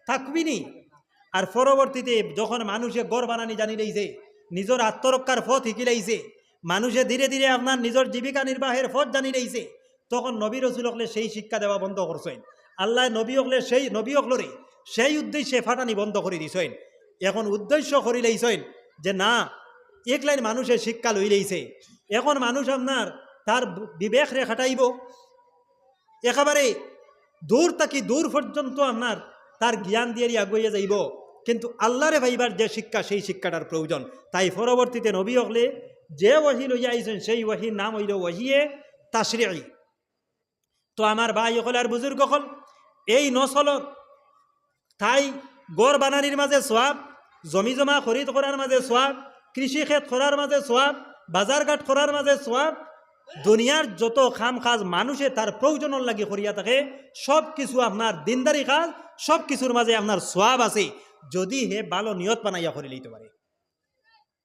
থাকবিনি। আর পরবর্তীতে যখন মানুষে গড় বানানি জানি লইছে, নিজের আত্মরক্ষার পথ শিখি লাইছে, মানুষে ধীরে ধীরে আপনার নিজের জীবিকা নির্বাহের পথ জানি লাইছে, তখন নবী রসুল হকলে সেই শিক্ষা দেওয়া বন্ধ করছেন। আল্লাহ নবী হকলে সেই নবী হকলরে সেই উদ্দেশ্যে ফাটানি বন্ধ করে দিছেন। এখন উদ্দেশ্য করি লাইছেন যে না, এক লাইন মানুষের শিক্ষা লই লাইছে, এখন মানুষ আপনার তার বিবেক রে খাটাইব, একেবারে দূর থাকি দূর পর্যন্ত আপনার তার জ্ঞান দিয়ে আগুয়ে যাইব। কিন্তু আল্লাহরে ভাইবার যে শিক্ষা, সেই শিক্ষাটার প্রয়োজন। তাই পরবর্তীতে নবী হকলে যে ওয়াহি লইয়া আইছেন সেই ওয়াহির নাম হইল ওয়াহিয়ে তাশরিঈ। তো আমার ভাই হকল আর বুজুর্গ হল, এই নসলত তাই গড় বানানির মাঝে সোয়াব, জমি জমা খরিদ করার মাঝে সোয়াব, কৃষি ক্ষেত করার মাঝে সোয়াব, বাজারঘাট করার মাঝে সোয়াব, দুনিয়ার যত খাম কাজ মানুষে তার প্রয়োজনের লাগি করিয়া থাকে, সব কিছু আপনার দিনদারি কাজ, সব কিছুর মাঝে আপনার সোয়াব আছে, যদি হে ভালো নিয়ত বানাইয়া করে লইতে পারে।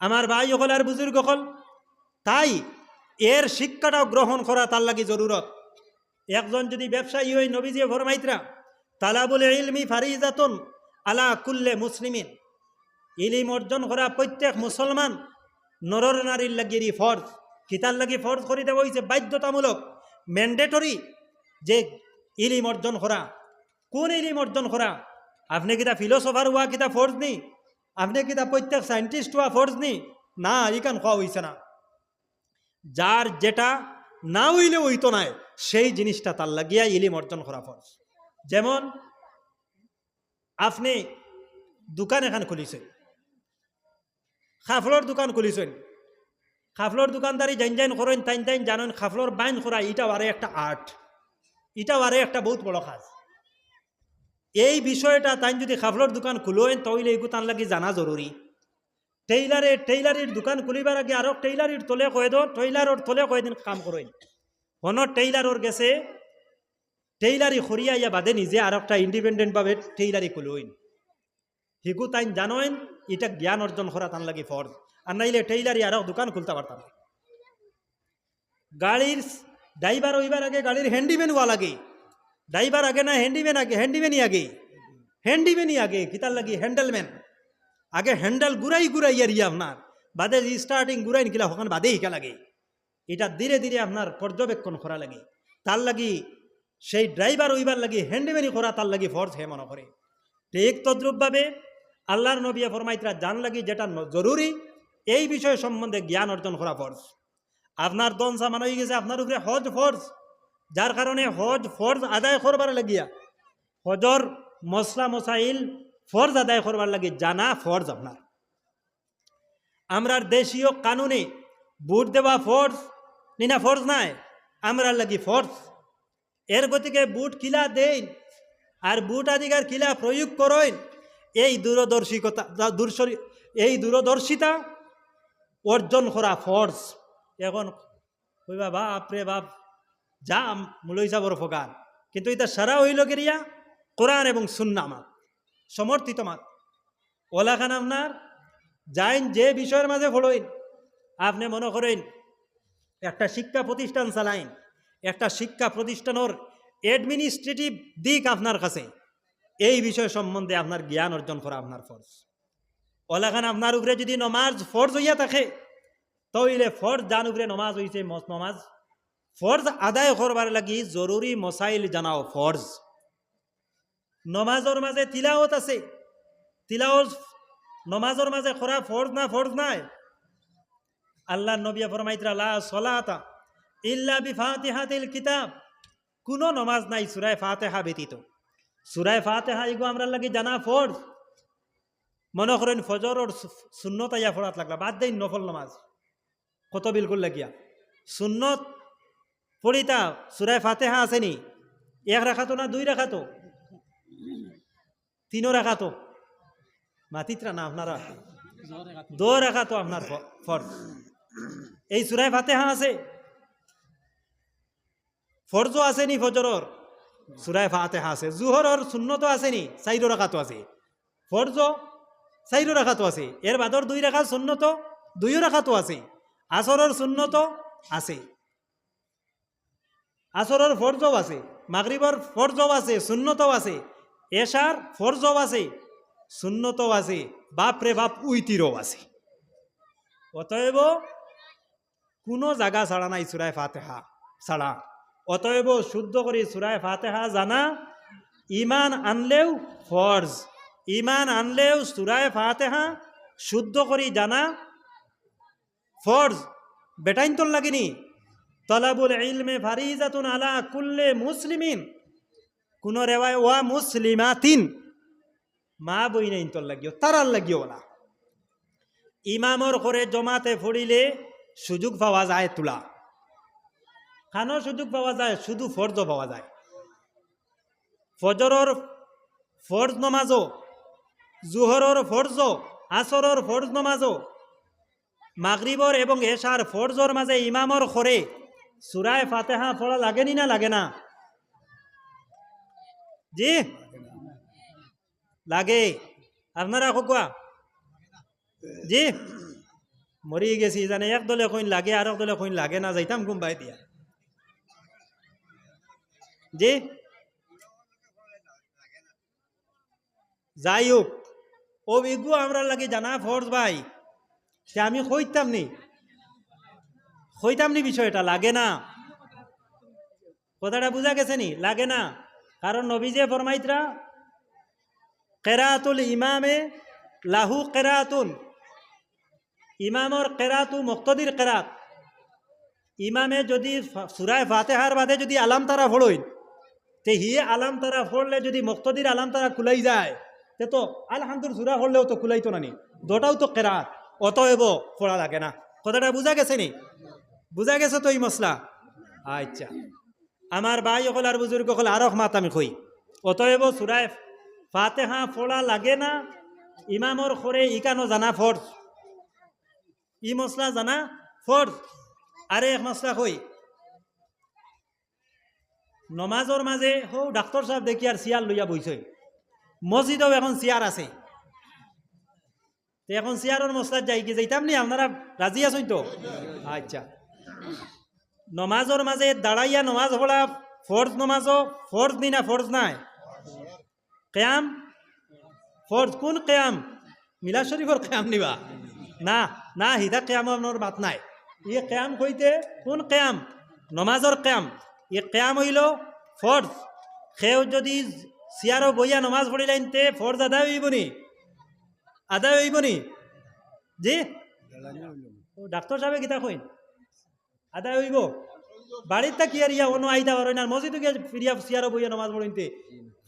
আমার ভাই হকল আর বুজুর্গ হল, তাই এর শিক্ষাটাও গ্রহণ করা তার লাগি জরুরত। একজন যদি ব্যবসায়ী হই, নবীজি ফরমাইতরা তালাবুল ইলমি ফারিজাতুন আলা কুল্লে মুসলিমিন, ইলিম অর্জন করা প্রত্যেক মুসলমান নরর নারীর লাগিয়ে ফরজ। কিতার লাগি ফরজ করে দেওয়া হয়েছে, বাধ্যতামূলক, ম্যান্ডেটরি, যে ইলিম অর্জন করা। কোন ইলিম অর্জন করা? আপনি কিতা ফিলোসফার হওয়া কিতা ফরজ নি? আপনি কিতা প্রত্যেক সায়েন্টিস্ট হওয়া ফরজ নি? না, ইকান খাওয়া হয়েছে না। যার যেটা না হইলে হইতো নাই, সেই জিনিসটা তার লাগিয়া ইলিম অর্জন করা ফরজ। যেমন আপনি দোকান এখান খুলিছেন, খাফলর দোকান খুলিছেন, খাফলর দোকানদারি জাইন জাইন করেন, তাইন তাইন জানেন খাফলর বাইন করা এটাও আরে একটা আর্ট, এটাও আরে একটা বহুত বড় কাজ। এই বিষয়টা তাই যদি খাফলর দোকান খুলেন তাহলে এগু তার লাগি জানা জরুরি। টেইলারির দোকান খুলিবার আগে আরো টেইলারির তলে কয়ে দো, টেইলারর তলে কয়েদিন কাম করেন। কোনো টেইলারর গেছে টেইলারি খরিয়া ইয়া বাদে নিজে আর একটা ইন্ডিপেন্ডেন্টভাবে টেইলারি খুলইন, হিগু তাই জানেন এটা জ্ঞান অর্জন করা তার লাগে ফরজ। আর নাইলে টেইলারি আরো দোকান খুলতে পারতাম। গাড়ির ড্রাইভার হইবার আগে গাড়ির হ্যান্ডিম্যান হওয়া লাগে। ড্রাইভার আগে না, হ্যান্ডিম্যান আগে, হ্যান্ডিম্যানই আগে, হ্যান্ডিম্যানই আগে, কিতার লাগে হ্যান্ডেলম্যান আগে। হ্যান্ডেল ঘুরাই ইয়া আপনার বাদে স্টার্টিং ঘুরাইন কিলা হকান বাদে হিকা লাগে। এটা ধীরে ধীরে আপনার পর্যবেক্ষণ করা লাগে। তার লাগি সেই ড্রাইভার হইবার লাগি হ্যান্ডিম্যানই করা তার লাগি ফরজ হে মনে করে। ঠিক তদ্রুপভাবে আল্লাহর নবী ফরমাইতরা জান লাগি যেটা জরুরি, এই বিষয় সম্বন্ধে জ্ঞান অর্জন করা ফরজ। আপনার দন সামান হয়ে গেছে, আপনার উপরে হজ ফরজ, যার কারণে হজ ফরজ আদায় করবার লাগিয়া, হজর মশলা মশাইল ফরজ আদায় করবার লাগে জানা ফরজ আপনার। আমরার দেশীয় কানুনে বুট দেওয়া ফরজ নিনা ফরজ নাই, আমরার লাগি ফরজ। এর গতিকে বুট কিলা দেন আর বুট আদিকার কিলা প্রয়োগ করেন, এই দূরদর্শিতা অর্জন করা ফরজ। এখন কইবা বাপ রে বাপ যা লইসা বড় ফোকার, কিন্তু এটা সারা হইল গেরিয়া কোরআন এবং সুন্নাহ মাত, সমর্থিত মাত। ওলাখান আপনার যাইন যে বিষয়ের মাঝে ফলোইন, আপনি মনে করেন একটা শিক্ষা প্রতিষ্ঠান চালাইন, একটা শিক্ষা প্রতিষ্ঠানের অ্যাডমিনিস্ট্রেটিভ দিক আপনার কাছে, এই বিষয় সম্বন্ধে আপনার জ্ঞান অর্জন করা আপনার ফরজ। ওলাখান আপনার উপরে যদি নমাজ ফরজ হইয়া থাকে, তাহলে ফরজ জান উপরে নমাজ হইছে, নমাজ ফরজ আদায় করবার লাগি জরুরি মসাইল জানাও ফরজ। নমাজের মাঝে তিলাওয়াত আছে, তিলাওয়াত নমাজের মাঝে করা ফরজ না ফরজ নাই? আল্লাহ নবী ফরমাইতরা লা সলাতা ইল্লা বিফাতিহাতিল কিতাব, কোনো নমাজ নাই সূরা ফাতিহা ব্যতীত। সূরা ফাতিহা এগো আমরা লাগি জানা ফরজ। মনে করেন ফজরের সুন্নত আইয়া পড়াত লাগলা, বাদ দেন নফল নমাজ, কত বিলকুল লাগিয়া সুন্নত পড়িতা সূরা ফাতিহা আসেনি, এক রাখাতো না দুই রাখাতো, তিনও রাখাতো, মাতিত্রা না আপনারা দো রাখাতো আপনার ফরজ। এই সূরা ফাতিহা আছে, ফরজও আসেনি ফজরের, সূরা ফাতিহা আছে। জুহরের সুন্নতও আসেনি, চাইরো রাখাতো আছে, ফরজ 4 রাকাতো আছে, এর বাদর 2 রাকাত সুন্নত 2 রাকাতো আছে, আসরের সুন্নত আছে, আসরের ফরজও আছে, মাগরিবর ফরজও আছে, সুন্নতও আছে, এশার ফরজও আছে, সুন্নতও আছে, বাপরে বাপ উইতিরও আছে। অতএব কোনো জায়গা ছাড়া নাই সূরা ফাতিহা ছাড়া। অতএব শুদ্ধ করে সূরা ফাতিহা জানা ইমান আনলেও ফরজ, ইমান আনলেও সূরা ফাতিহা শুদ্ধ করে জানা ফরজ। বেটাইন তোর লাগেনি তলাবুল ইলমে ফারিজাতুন আলা কুল্লে মুসলিমিন, কোন রেওয়ায় ওয়া মুসলিমাতিন, মা বই নাই তোর লাগিও তারার লাগিও না। ইমামর করে জমাতে ফড়িলে সুযোগ পাওয়া যায় তোলা, খানো সুযোগ পাওয়া যায়, শুধু ফরজ পাওয়া যায়। ফজরর ফরজ নমাজও, জুহরর ফরজ, আসরর ফরজ নমাজও, মাগরিবর এবং এশার ফরজর মাঝে ইমামর করে সূরা ফাতিহা পড়া লাগেনি না লাগে না? জি লাগে। আপনারা কোয়া জি মরি গেছি জানে, এক দলে কইন লাগে আর এক দলে কইন লাগে না, যাইতাম ঘুমবাই দিয়া। জি যাই হোক, অভিজ্ঞ আমরা লাগে জানা ফরজ ভাই, সে আমি কইতাম নি বিষয়টা লাগে না। কথাটা বুঝা গেছে নি? লাগে না। কারণ নবী যে ফরমাইতরা কেরাতুল ইমামে লাহু কেরাতুন, ইমামর কেরাতু মুক্তদির কেরাত। ইমামে যদি সূরা ফাতিহার বাদে যদি আলাম তারা ফড়ইন, তে হিয়ে আলাম তারা ফড়লে যদি মুক্তদির আলাম তারা কুলাই যায়, তে তো আলহামদুলিল্লাহ সূরা ফড়লেও তো কুলাইতো না নি, দুটাও তো কেরাত। অতএব পড়া লাগে না। কথাটা বুঝা গেছে নি? বুঝা গেছে তো এই মশলা? আচ্ছা, আমার ভাই অকল আর বুজুর্গ অকল আর মাত আমি কই, অতএব সূরা ফাতিহা পড়া লাগে না। ইমামর করে ইকানো জানা ফরজ, ই মশলা জানা ফরজ। আরে এক মশলা কই, নমাজর মাঝে হো ডাক্তার সাহেব দেখি আর চেয়ার লইয়া বইছে, মসজিদেও এখন চেয়ার আছে, এখন চেয়ারের মশলা যাই কি যাইতাম নি? আপনারা রাজি আছেন তো? আচ্ছা, নমাজর মাঝে দাঁড়াইয়া নমাজ পড়া ফরজ, নমাজও ফরজ নি না ফরজ নাই? কেয়াম ফরজ। কোন কেয়াম? মিলা শরীফর কেয়াম নিবা না? না, হিদা কেয়াম আপনার বাত নাই। ইয়ে কেয়াম কইতে কোন কেয়াম? নমাজর কেয়াম। ই কেয়াম হইল ফরজ। সেও যদি চেয়ারও বইয়া নমাজ পড়িলেন তে ফরজ আদায় হইব নি? আদায় হইব নি? জি ডাক্তার সাহেব কিতা কইন আদায় হইব? বাড়ির তা কি আর ইয়া অন্য আইতা পারে না, মসজিদে গিয়ে ফিরিয়া চেয়ারও বইয়া নমাজ পড়িতে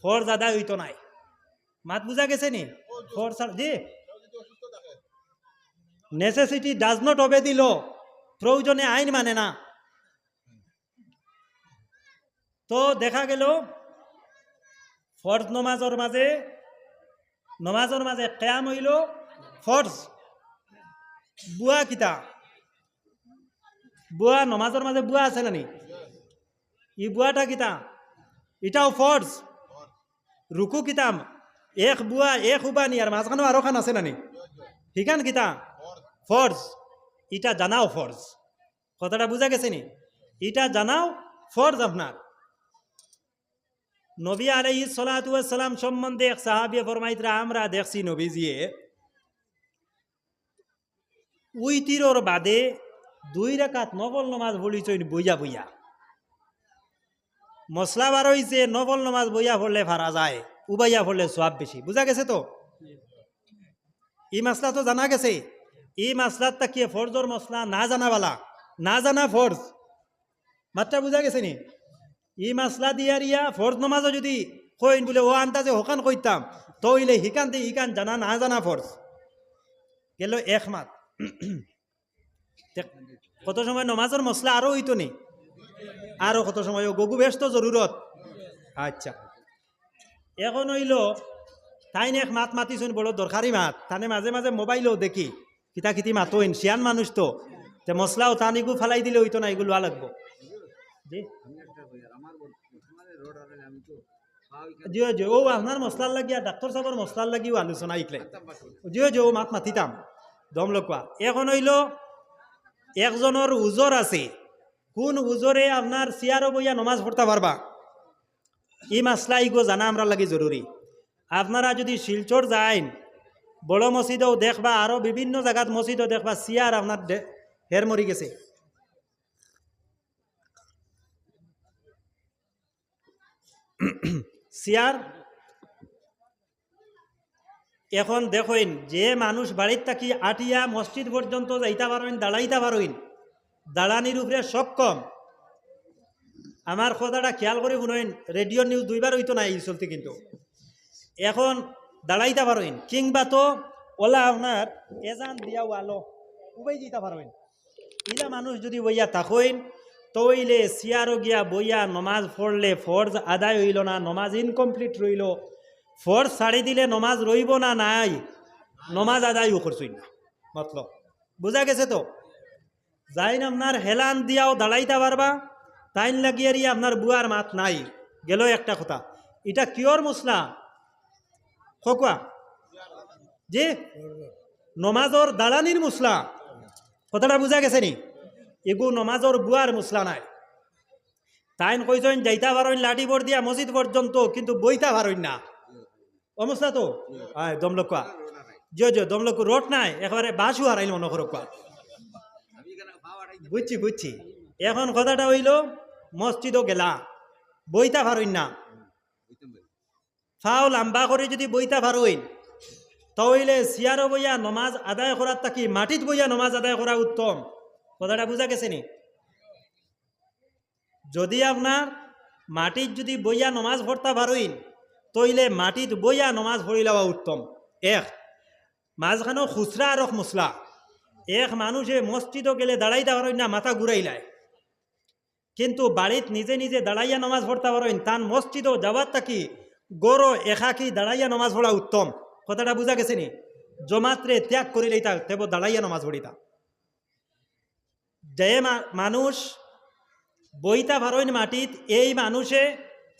ফরজ আদায় হইতো নাই। মাত বুঝা গেছে নি? ফরজ জি নেসেসিটি ডাজ নট অবে দিল, প্রয়োজনে আইন মানে না। তো দেখা গেল ফরজ নমাজর মাঝে কেয়াম হইল ফরজ। বুয়া কিতা? বুয়া নমাজর মাঝে বুয়া আছে নানি? ই বুয়াটা কিতা? এটাও ফরজ। রুকু কিতাম এক বুয়া এক উবানি আর মাঝখানে আরো খান আছে নানি? হিখান কিতা? ফরজ। ইটা জানাও ফরজ। কথাটা বুঝা গেছে নি? ইটা জানাও ফরজ আপনার। নবী আলাইহিস সালাতু ওয়াস সালাম সম্বন্ধে এক সাহাবী ফরমাইতরা, আমরা দেখছি নবীজিয়ে উইতিরর বাদে 2 রাকাত নফল নামাজ পড়িছেন বইয়া বইয়া। মশলা বার হইছে নফল নামাজ বইয়া পড়লে ফারা যায়, উবাইয়া পড়লে সওয়াব বেশি। বুঝা গেছে তো? এই মাসলা তো জানা গেছে। এই মাসলার তাকিয়ে ফরজর মশলা না জানাবালা, না জানা ফরজ। মাত্রা বুঝা গেছে নি? এই মাসলা দিয়া রিয়া ফরজ নমাজও যদি কইন বলে ও আন্তাজে হকান কইতাম, তো হইলে হিকান দিয়ে হিকান জানা না জানা ফরজ গেল এক মাত। কত সময় নমাজের মশলা আরো হইতো নি? আরো কত সময় গগু ব্যস্ত জরুরত। আচ্ছা, এখন হইল তাই এক মাত মাতিছেন, বড় দরকারি মাত। তানে মাঝে মাঝে মোবাইলও দেখি কিতা কিতি মাতইন, শিয়ান মানুষ তো, তে মশলাও তানিগু ফালাই দিলে হইতো না, এগুলো লাগবো। জি জিও জিও ও আপনার মশলার লাগিয়া ডাক্তার সাহেবের মশলার লাগিও আলোচনা ইকলে জিও জিও মাত মাতিতাম দম লোকা এখন হইল একজনের উজর আছে কোন উজরে আপনার চেয়ারও বইয়া নমাজ পড়তে পারবা এই মাসলা ইগো জানা আমরা লাগে জরুরি আপনারা যদি শিলচর যাইন বড় মসজিদও দেখবা আরো বিভিন্ন জায়গাত মসজিদও দেখবা চেয়ার আপনার হের মরি গেছে চেয়ার এখন দেখইন যে মানুষ বাড়ির থাকি আটিয়া মসজিদ পর্যন্ত যাইতে পারেন দাঁড়াইতে পারেন দাঁড়ানির উপরে সক্ষম আমার কথাটা খেয়াল করে শুনেন রেডিও নিউজ দুইবার হইতো না এই চলতে কিন্তু এখন দাঁড়াইতে পারেন কিংবা তো ওলা আপনার এজান দিয়াও আলো উবাই দিতে পারেন ইলা মানুষ যদি বইয়া থাকেন তইলে চেয়ারও গিয়া বইয়া নমাজ পড়লে ফরজ আদায় হইল না নমাজ ইনকমপ্লিট রইল ফরজ ছাড়ি দিলে নমাজ রইব না নাই নমাজ আদায়ও করছই না মতলব বুঝা গেছে তো যাইন আপনার হেলান দিয়াও দাঁড়াইতে পারবা তাইন লাগিয়ারি আপনার বুয়ার মাত নাই গেল একটা কথা এটা কিয়র মশলা খোকা যে নমাজর দাঁড়ানির মশলা কথাটা বুঝা গেছে নি এগু নমাজর বুয়ার মশলা নাই তাইন কইছেন যাইতা পারেন লাঠি বর দিয়া মসজিদ পর্যন্ত কিন্তু বইতা পারেন না অবস্থা তো আয় দমলকা জিও জিও দমলকু রোড নাই একেবারে বাসু হারাইল মনে করো বুঝছি বুঝছি এখন কথাটা হইল মসজিদও গেলা বইতা পারেন না ফাও লাম্বা করে যদি বইতা পারেন তাহলে চেয়ারও বইয়া নমাজ আদায় করার থাকি মাটিত বইয়া নমাজ আদায় করা উত্তম কথাটা বুঝা গেছে নি যদি আপনার মাটিত যদি বইয়া নমাজ পড়তে পারেন তইলে মাটিত বইয়া নমাজ পড়ি লওয়া উত্তম এক মাঝখানেও খুচরা আর মশলা এক মানুষে মসজিদও গেলে দাঁড়াইতে পারেন না মাথা ঘুরাইলায় কিন্তু বাড়িত নিজে নিজে দাঁড়াইয়া নমাজ পড়তে পারেন তান মসজিদও যাওয়ার থাকি গরো একাকি দাঁড়াইয়া নমাজ পড়া উত্তম কথাটা বুঝা গেছে নি জমাত্রে ত্যাগ করিলেইতা তেব দাঁড়াইয়া নমাজ পড়িতা যে মানুষ বইতা পারেন মাটিত এই মানুষে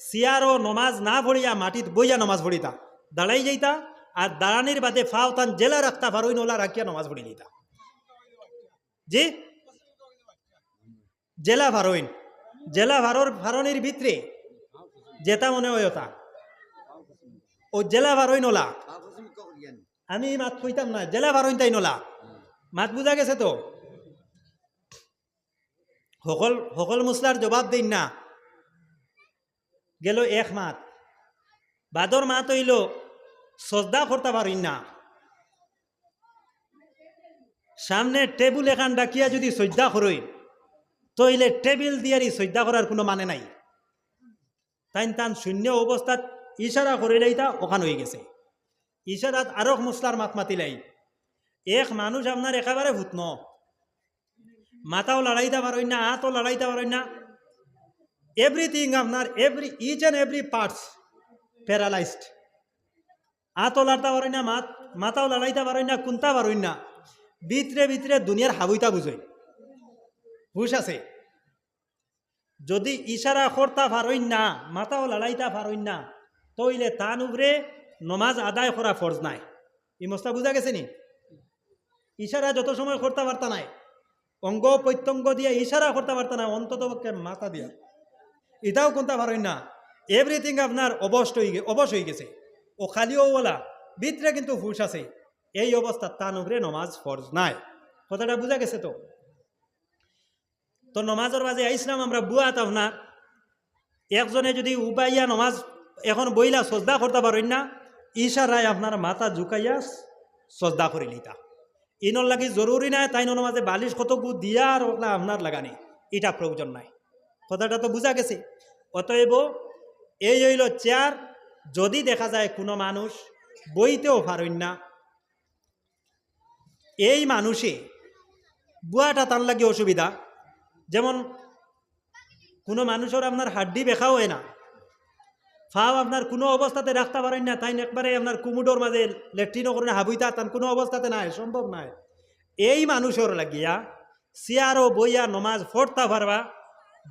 চেয়ারও নমাজ না পড়িয়া মাটিত বইয়া নমাজ পড়িতা দাঁড়াই যাইতা আর দাঁড়ানির বাদে ফাও তান জেলা রাখতা পারেন ওলা রাখিয়া নমাজ পড়ি লইতা জি জেলা ভারইন জেলা ভারনির ভিতরে যেটা মনে হয় তা ও জেলা ভারইন ওলা আমি মাত কইতাম না জেলা ভারইন তাই নোলা মাত বুঝা গেছে তো সকল মুসলার জবাব দিন না গেল এক মাত বাদর মাত হইল সজদা করতে পারিন না সামনে টেবুল এখান ডাকিয়া যদি সজ্জা করই তইলে টেবিল দিয়ারই সজ্জা করার কোনো মানে নাই তান শূন্য অবস্থাত ইশারা করিলেই তা ওখান হয়ে গেছে ইশারাত আরো মুসলার মাত মাতিলাই এক মানুষ আপনার একেবারে ভূতন মাথাও লড়াইতে পারেন না হাতও লড়াইতে পারেন না এভরিথিং আপনার each and every parts paralysed হাতও লড়তে পারেন না মাথাও লড়াইতে পারেন না কুনতা পারেন না ভিতরে ভিতরে দুনিয়ার হাবুইতা বুঝই হুশ আছে যদি ইশারা করতা পারেন না মাথাও লড়াইতা পারেন না তইলে তান উপরে নমাজ আদায় করা ফরজ নাই এই মশলা বুঝা গেছে নি ইশারা যত সময় করতে পারতা নাই অঙ্গ প্রত্যঙ্গ দিয়ে ইশারা করতে পারতা না অন্তত মাথা দিয়া এটাও কোনটা পারেন না এভরিথিং আপনার অবশ হয়ে গেছে ও খালিও বলা ভিতরে কিন্তু হুশ আছে এই অবস্থা তান উপরে নমাজ ফরজ নাই কথাটা বুঝা গেছে তো নমাজের মাঝে আইসলাম আমরা বুয়াত আপনার একজনে যদি উবাইয়া নমাজ এখন বইলা সজদা করতে পারেন না ইশারায় আপনার মাথা ঝুঁকাইয়া সজদা করে লিতা ইনর লাগি জরুরি নাই তাই নমাজে বালিশ কত গু দিয়া আর ওগুলা আপনার লাগানি এটা প্রয়োজন নাই কথাটা তো বুঝা গেছে অতএব এই হইল চেয়ার যদি দেখা যায় কোনো মানুষ বইতেও পারেন না এই মানুষে বুয়াটা তার লাগে অসুবিধা যেমন কোনো মানুষের আপনার হাড্ডি বেখাও হয় না ফাও আপনার কোনো অবস্থাতে রাখতে পারেন না তাই একবারে আপনার কুমুডোর মাঝে লেট্রিনও করে হাবুইতা তার কোনো অবস্থাতে নাই সম্ভব নাই এই মানুষের লাগিয়া চেয়ারও বইয়া নমাজ পড়তে পারবা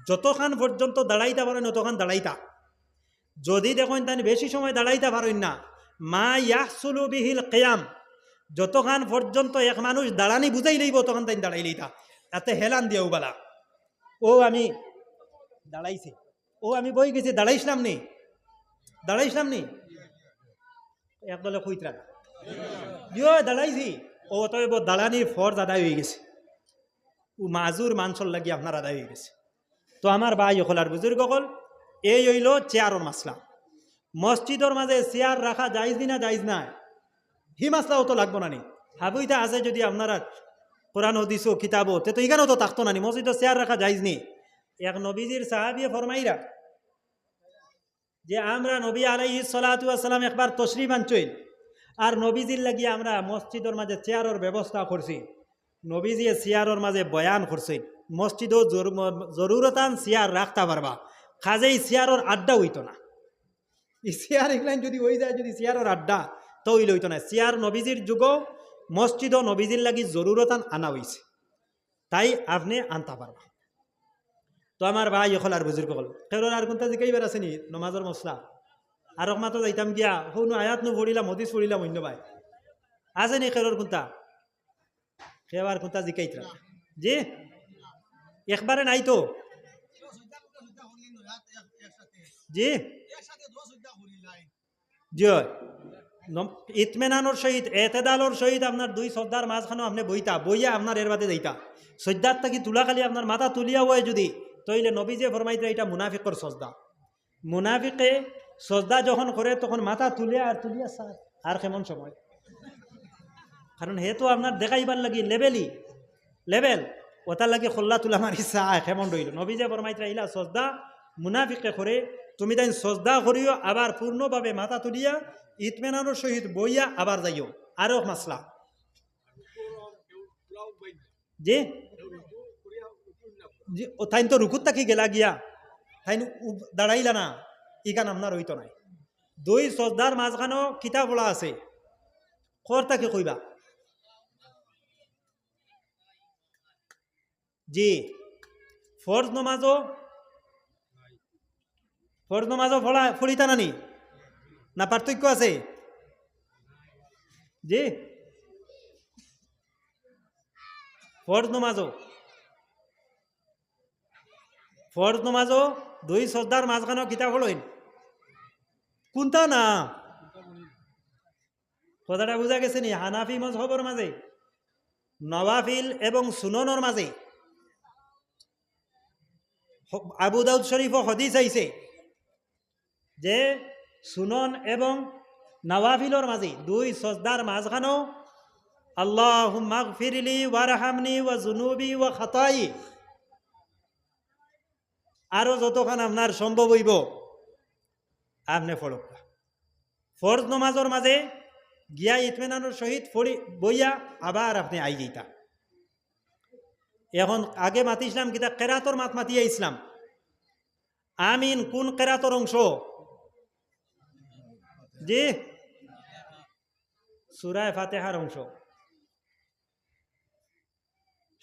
যতক্ষণ পর্যন্ত দাঁড়াইতে পারেন ততক্ষণ দাঁড়াইতা যদি দেখুন তাই বেশি সময় দাঁড়াইতে পারেন না, মা ইয়াহসুলু বিহিল কিয়াম, যতক্ষণ পর্যন্ত এক মানুষ দাঁড়ানি বুঝাই লইব তখন তাই দাঁড়াই লইতা, তাতে হেলান দিয়েও বালা ও আমি দাঁড়াইছি, ও আমি বই গেছি দাঁড়াইছিলাম নি একদলে কইতরা দিও দাঁড়াইছি, ও অতএব দাঁড়ানির ফরজ আদায় হয়ে গেছে, ও মাজুর মানসর লাগি আপনার আদায় হয়ে গেছে। তো আমার ভাই হলার বুজুর্গ হল এই হইল চেয়ারর মাসলা। মসজিদর মাঝে চেয়ার রাখা যাইজ না যাইজ না, হি মাসলাও তো লাগবো না নি, হাবুইতা আছে যদি আপনারা কোরআন হদিসও কিতাবও তে তো এখানেও তো থাকতো না নি, মসজিদে চেয়ার রাখা যাইজ নি। এক নবীজির সাহাবিয়ে ফরমাইরা যে আমরা নবী আলাইহিস সালাতু ওয়াস সালাম একবার তশরিফ আনছইল, আর নবীজির লাগিয়ে আমরা মসজিদের মাঝে চেয়ারের ব্যবস্থা করছি, নবীজি চেয়ারের মাঝে বয়ান করছে মসজিদও জরুরতান চেয়ার রাখতে পারবা, খাজেই চেয়ারের আড্ডা হইতো না। এই চেয়ার এগুলান যদি হয়ে যায়, যদি চেয়ারের আড্ডা তো হইল হইতো না। চেয়ার নবীজির যুগ মসজিদও নবীজির লাগি জরুরতান আনা হয়েছে, তাই আপনি আনতে পারবা। তো আমার ভাই এখন আর বুজুর্গ হল কেউ আর কোনটা জিকাইবার আছে নি নমাজের মশলা, আর মাত্র যাইতাম গিয়া হৌনো আয়াত নো পড়িলাম হদিস পড়িলাম অন্য ভাই আছে নি কেউর কোনটা, কেউ আর কোনটা জিকাইতরা জি একবারে নাই তো জি জি ইতমেনানোর সহিত এতেদালোর সহিত আপনার দুই শ্রদ্ধার মাঝখানো আপনি বইতা বইয়া আপনার এর বাদে যাইতা, শ্রদ্ধার থাকি তুলা খালি আপনার মাথা তুলিয়া হয় যদি তইলে নবী যে ফরমাইতে এটা মুনাফিকর সজদা। মুনাফিকে সজদা যখন করে তখন মাথা তুলিয়া আর তুলিয়া স্যার আর কেমন সময়, কারণ হে তো আপনার দেখাইবার লাগি লেভেল ওটার লাগি খোল্লা তুলা মারি চায় কেমন রইল। নবী যে ফরমাইতে ইলা সজদা মুনাফিকে করে, তুমি তাই সজদা করিও আবার পূর্ণভাবে মাথা তুলিয়া ইতমেনানোর সহিত বইয়া আবার যাইও। আরো মাসলা জি তাইন তো রুকুত তাকি গেলা গিয়া তাইন দাঁড়াইলা না, ইকান আপনার হইতো নাই। দুই সজদার মাঝখানো কিতাব বলা আছে, খর তাকে কইবা জি ফরজ নমাজও ফড়িতা নানি না পার্থক্য আছে জি ফরজ নমাজও দুই শ্রদ্ধার মাঝখানো কিতাব হলইন কোনটা না কথাটা বুঝা গেছে নি। হানাফি মজহবর মাঝে নওয়াফিল এবং সুননের মাঝে আবু দাউদ শরীফ হদিস আইছে যে সুনন এবং নওয়াফিলর মাঝে দুই সজদার মাঝখানো আল্লাহুম্মা গফিরলি ওয়ারহামনি ওয়া যুনুবি ওয়া খাতাই, আরো যতক্ষণ আপনার সম্ভব হইব আপনি ফড়ক। ফরজ নমাজের মাঝে গিয়া ইতমেনানোর সহিত ফড়ি বইয়া আবার আপনি আই যেতা। এখন আগে মাতিছিলাম কিতা কেরাতর মাতিয়া ইসলাম আমিন কোন কেরাতর অংশ জি সূরা ফাতিহার অংশ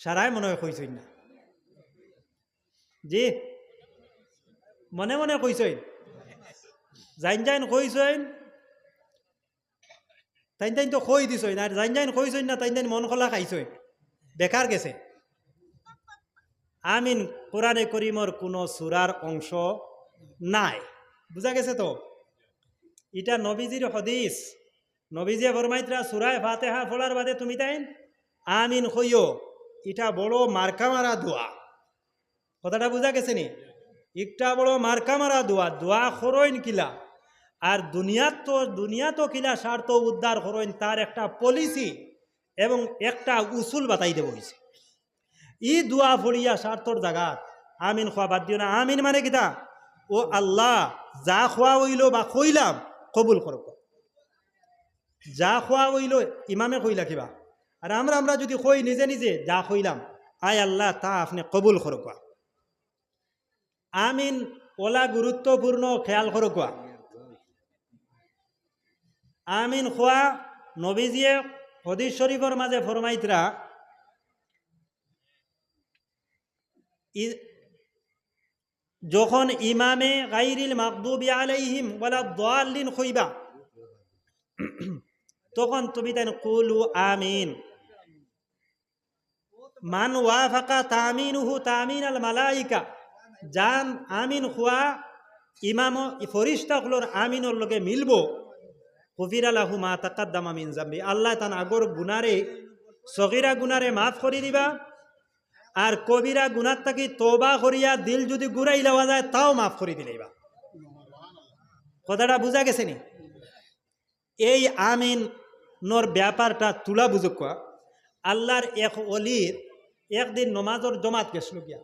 সারাই মনে হয় কইছই না জি মনে মনে কইছই জাইন কইছই তাইন তো কই দিছই না, জাইন কইছই না তাইন মন খোলা খাইছই বেকার গেছে। আমিন কোরআনে করিমর কোনো সূরার অংশ নাই, বুঝা গেছে তো। এটা নবীজির হদিস, নবীজি ফরমাইতরা সূরা ফাতিহা পড়ার বাদে তুমি তাইন আমিন কইও, এটা বড় মার্কা মারা দোয়া। কথাটা বুঝা গেছে নি, একটা বড় মার্কা মারা দোয়া খরইন কিলা, আর দুনিয়া তো কিলা স্বার্থ উদ্ধার খরইন তার একটা পলিসি এবং একটা উসুল বাতাই দেব হয়েছে। ই দোয়া ফড়িয়া স্বার্থর জায়গা আমিন খোয়া বাদ দিও না। আমিন মানে কিতা, ও আল্লাহ যা খোয়া হইল বা কইলাম কবুল করব, যা খোয়া হইল ইমামে কইলা কিবা, আর আমরা যদি কই নিজে নিজে যা কইলাম আয় আল্লাহ তা আপনি কবুল করব। আমিন ওলা গুরুত্বপূর্ণ খেয়াল করব। আমিন খোয়া নবীজিয়ে হদিস শরীফের মাঝে ফরমাইতরা যখন ইমামে গাইরিল মাগদুবি আলাইহিম ওয়ালা দাল্লিন কইবা তখন তুমি তাই কুলু আমিন। মান ওয়াফাকা তামিনুহু তামিন আল মালাইকা, জান আমিন খুয়া ইমাম ফরিস্তাগুলোর আমিনর লগে মিলব, গফিরা লাহু মা তাকাদ্দামা মিন জামবি, আল্লাহ তান আগর গুনারে সগীরা গুনারে মাফ করে দিবা, আর কবিরা গুনার থাকি তওবা করিয়া দিল যদি গুড়াই লওয়া যায় তাও মাফ করে দিলেইবা। কথাটা বুঝা গেছে নি? এই আমিন নর ব্যাপারটা তুলা বুঝুক। আল্লাহর এক অলির একদিন নমাজর জমাত গেছিল গিয়া,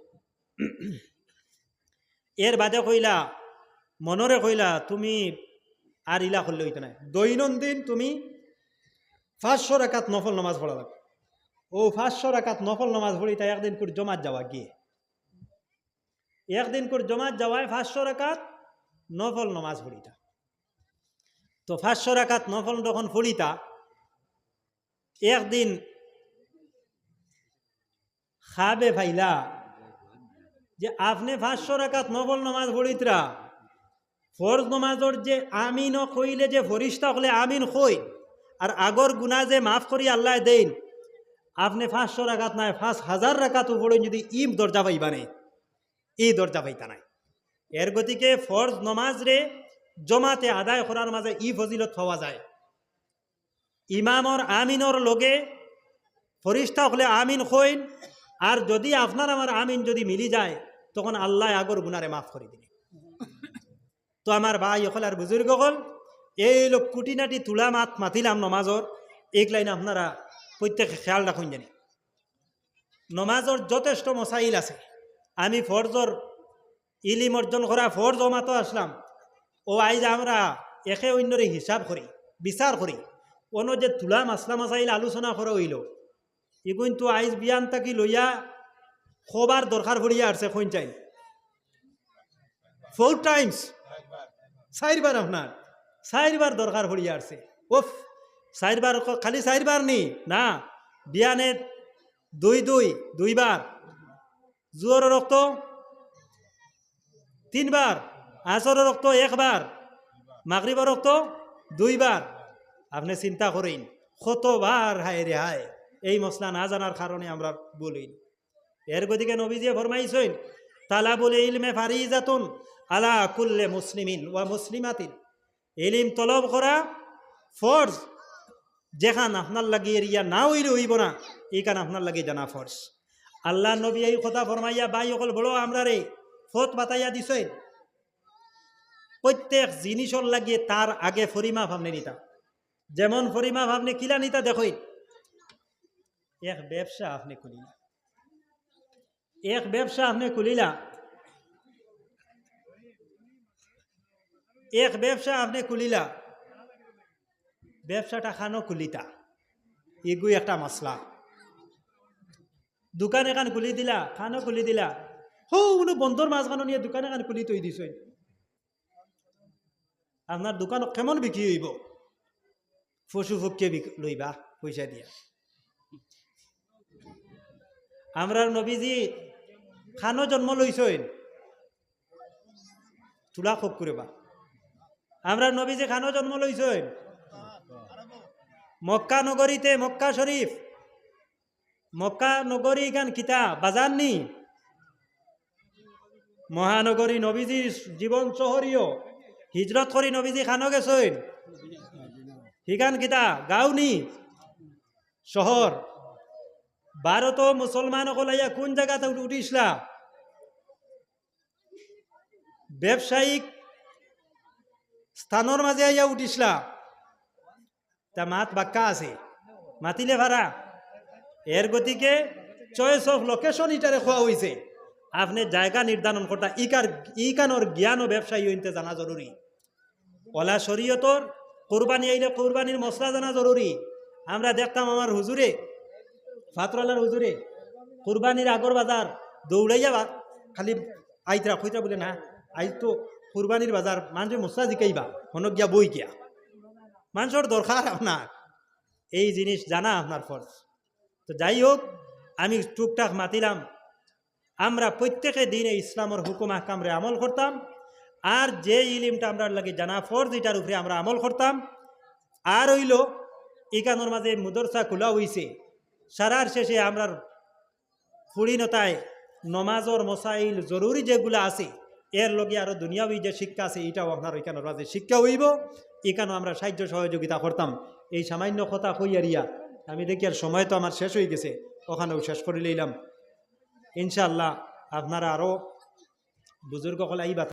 এর বাদে কইলা মনরে কইলা তুমি আর ইলা করলে হইতো না, দৈনন্দিন তুমি 500 রাকাত নফল নামাজ পড়া লাগবে। ও 500 রাকাত নফল নামাজ পড়িতা একদিন করে জমাত যাওয়া গিয়ে, একদিন করে জমাত যাওয়ায় 500 রাকাত নফল নামাজ পড়িতা। তো 500 রাকাত নফল যখন পড়িতা, একদিন খাবে ফাইলা যে আপনি 500 রাকাত নফল নামাজ পড়িতরা, ফরজ নমাজর যে আমিন কইলে যে ফরিস্তা হলে আমিন কই, আর আগর গুনাহ যে মাফ করি আল্লাহ দেন, আপনি 500 রাকাত নাই 5000 রাকাতও পড়ে যদি ইম দরজা পাইবা নেই, এই দরজা পাইতা নাই। এর গতিকে ফরজ নমাজ রে জমাতে আদায় করার মাঝে ই ফজিলত হওয়া যায়। ইমামর আমিনর লগে ফরিস্তা হলে আমিন কইন, আর যদি আপনার আমার আমিন যদি মিলি যায় তখন আল্লাহ আগর গুনারে মাফ করে দিবে। তো আমার ভাই হল আর বুজুর্গ হল, এই লোক কুটিনাটি তুলা মাতিলাম নমাজর, এক লাইন আপনারা প্রত্যেকে খেয়াল রাখুন জানি। নমাজর যথেষ্ট মশাইল আছে, আমি ফরজর ইলিম অর্জন করা ফরজ মাতো আসলাম, ও আইজ আমরা একে অন্যরে হিসাব করি বিচার করি, অন্য যে তুলা মাসলা মশাইল আলোচনা করা হইল, এগুন তো আইজ বিয়ান তাকি লইয়া খবার দরকার পড়িয়া আসছে। কোন চাই 4 টাইমস 4বার আপনার 4বার দরকার পড়িয়া আসছে। ওফ 4বার খালি 4বার নি না, বিয়ানে 2বার, জোর রক্ত 3বার, আসর রক্ত 1বার, মাগরিব রক্ত 2বার। আপনি চিন্তা করেন কতবার হায় রে হায়, এই মশলা না জানার কারণে আমরা বলি। এর গতিকে নবীজি ফরমাইছেন তালাবুল ইলমে ফারিজাতুন আলা কুল্লে মুসলিমিন ওয়া মুসলিমাতিন, ইলম তলব করা ফরজ, যেখান আপনার লাগে এরিয়া না হইলে হইব না, এইখান আপনার লাগে জানা ফরজ। আল্লাহ নবী এই কথা ফরমাইয়া বাই অকল বড় আমরা রে ফত বাতাইয়া দিছেন, প্রত্যেক জিনিসর লাগিয়ে তার আগে ফরিমা ভাবনে নিতা। যেমন ফরিমা ভাবনে কিলা নিতা দেখই, এক ব্যবসা আপনি খুলিলা, এক ব্যবসা আপনি খুলিলা, এক ব্যবসা আপনি খুলিলা, ব্যবসাটা খানো খুলিতা, এগু একটা মশলা। দোকান এখান খুলি দিলা, খানো খুলি দিলা, হলো বন্ধর মাঝখানো নিয়ে দোকান এখান খুলি তৈ দিছ, আপনার দোকান কেমন বিক্রি হইব? পশু পক্ষে লইবা পয়সা দিয়া। আমরা নবীজি খানো জন্ম লইছেন, তুলা খুব করিবা। আমরা নবীজি খানো জন্ম লইছেন মক্কা নগরীতে, মক্কা শরীফ, মক্কা নগরী গান কিতা বাজার নি, মহানগরী নবীজির জীবন শহরীয়, হিজরত করি নবীজি খানো গেছেন, হিগান কিতা গাউনি শহর। ভারত মুসলমান হলাইয়া কোন জায়গাতে উঠিসলা? ব্যবসায়িক স্থানের মাঝে আইয়া উঠিসলা, তা মাত বাক্কা আছে, মাতিলে ভাড়া। এর গতিকে চয়েস অফ লোকেশন ইটারে খোয়া হয়েছে, আপনি জায়গা নির্ধারণ করতা ইকানোর জ্ঞান ও ব্যবসায়ী হইতে জানা জরুরি। ওলা শরীয়তর কোরবানি আইলে কোরবানির মশলা জানা জরুরি। আমরা দেখতাম আমার হুজুরে, ফাতরালার হুজুরে কোরবানির আগর বাজার দৌড়াইয়া খালি আইতরা খুঁজরা বলে না, আইজ তো কোরবানির বাজার, মানুষের মশলা জিকাইবা হনক গিয়া বই গিয়া, মানুষের দরকার আপনার এই জিনিস জানা আপনার ফরজ। তো যাই হোক, আমি টুকটাক মাতিলাম, আমরা প্রত্যেকে দিনে ইসলামের হুকুম আহকামরে আমল করতাম আর যে ইলিমটা আমরা লাগে জানা ফরজ এটার উপরে আমরা আমল করতাম আর হইল ইকানোর মাঝে মুদরসা খোলা হইছে সারার শেষে আমরা ফুড়িনতায় নমাজর মসাইল জরুরি যেগুলো আছে এর লগে আরও দুনিয়াবি যে শিক্ষা আছে এটাও আপনার ওইখানোর মাঝে শিক্ষা হইব এখানেও আমরা সাহায্য সহযোগিতা করতাম এই সামান্য কথা হইয়ারিয়া আমি দেখি আর সময় তো আমার শেষ হয়ে গেছে ওখানেও শেষ করে লইলাম ইনশাআল্লাহ আপনারা আরও বুজুর্গ হল আইবা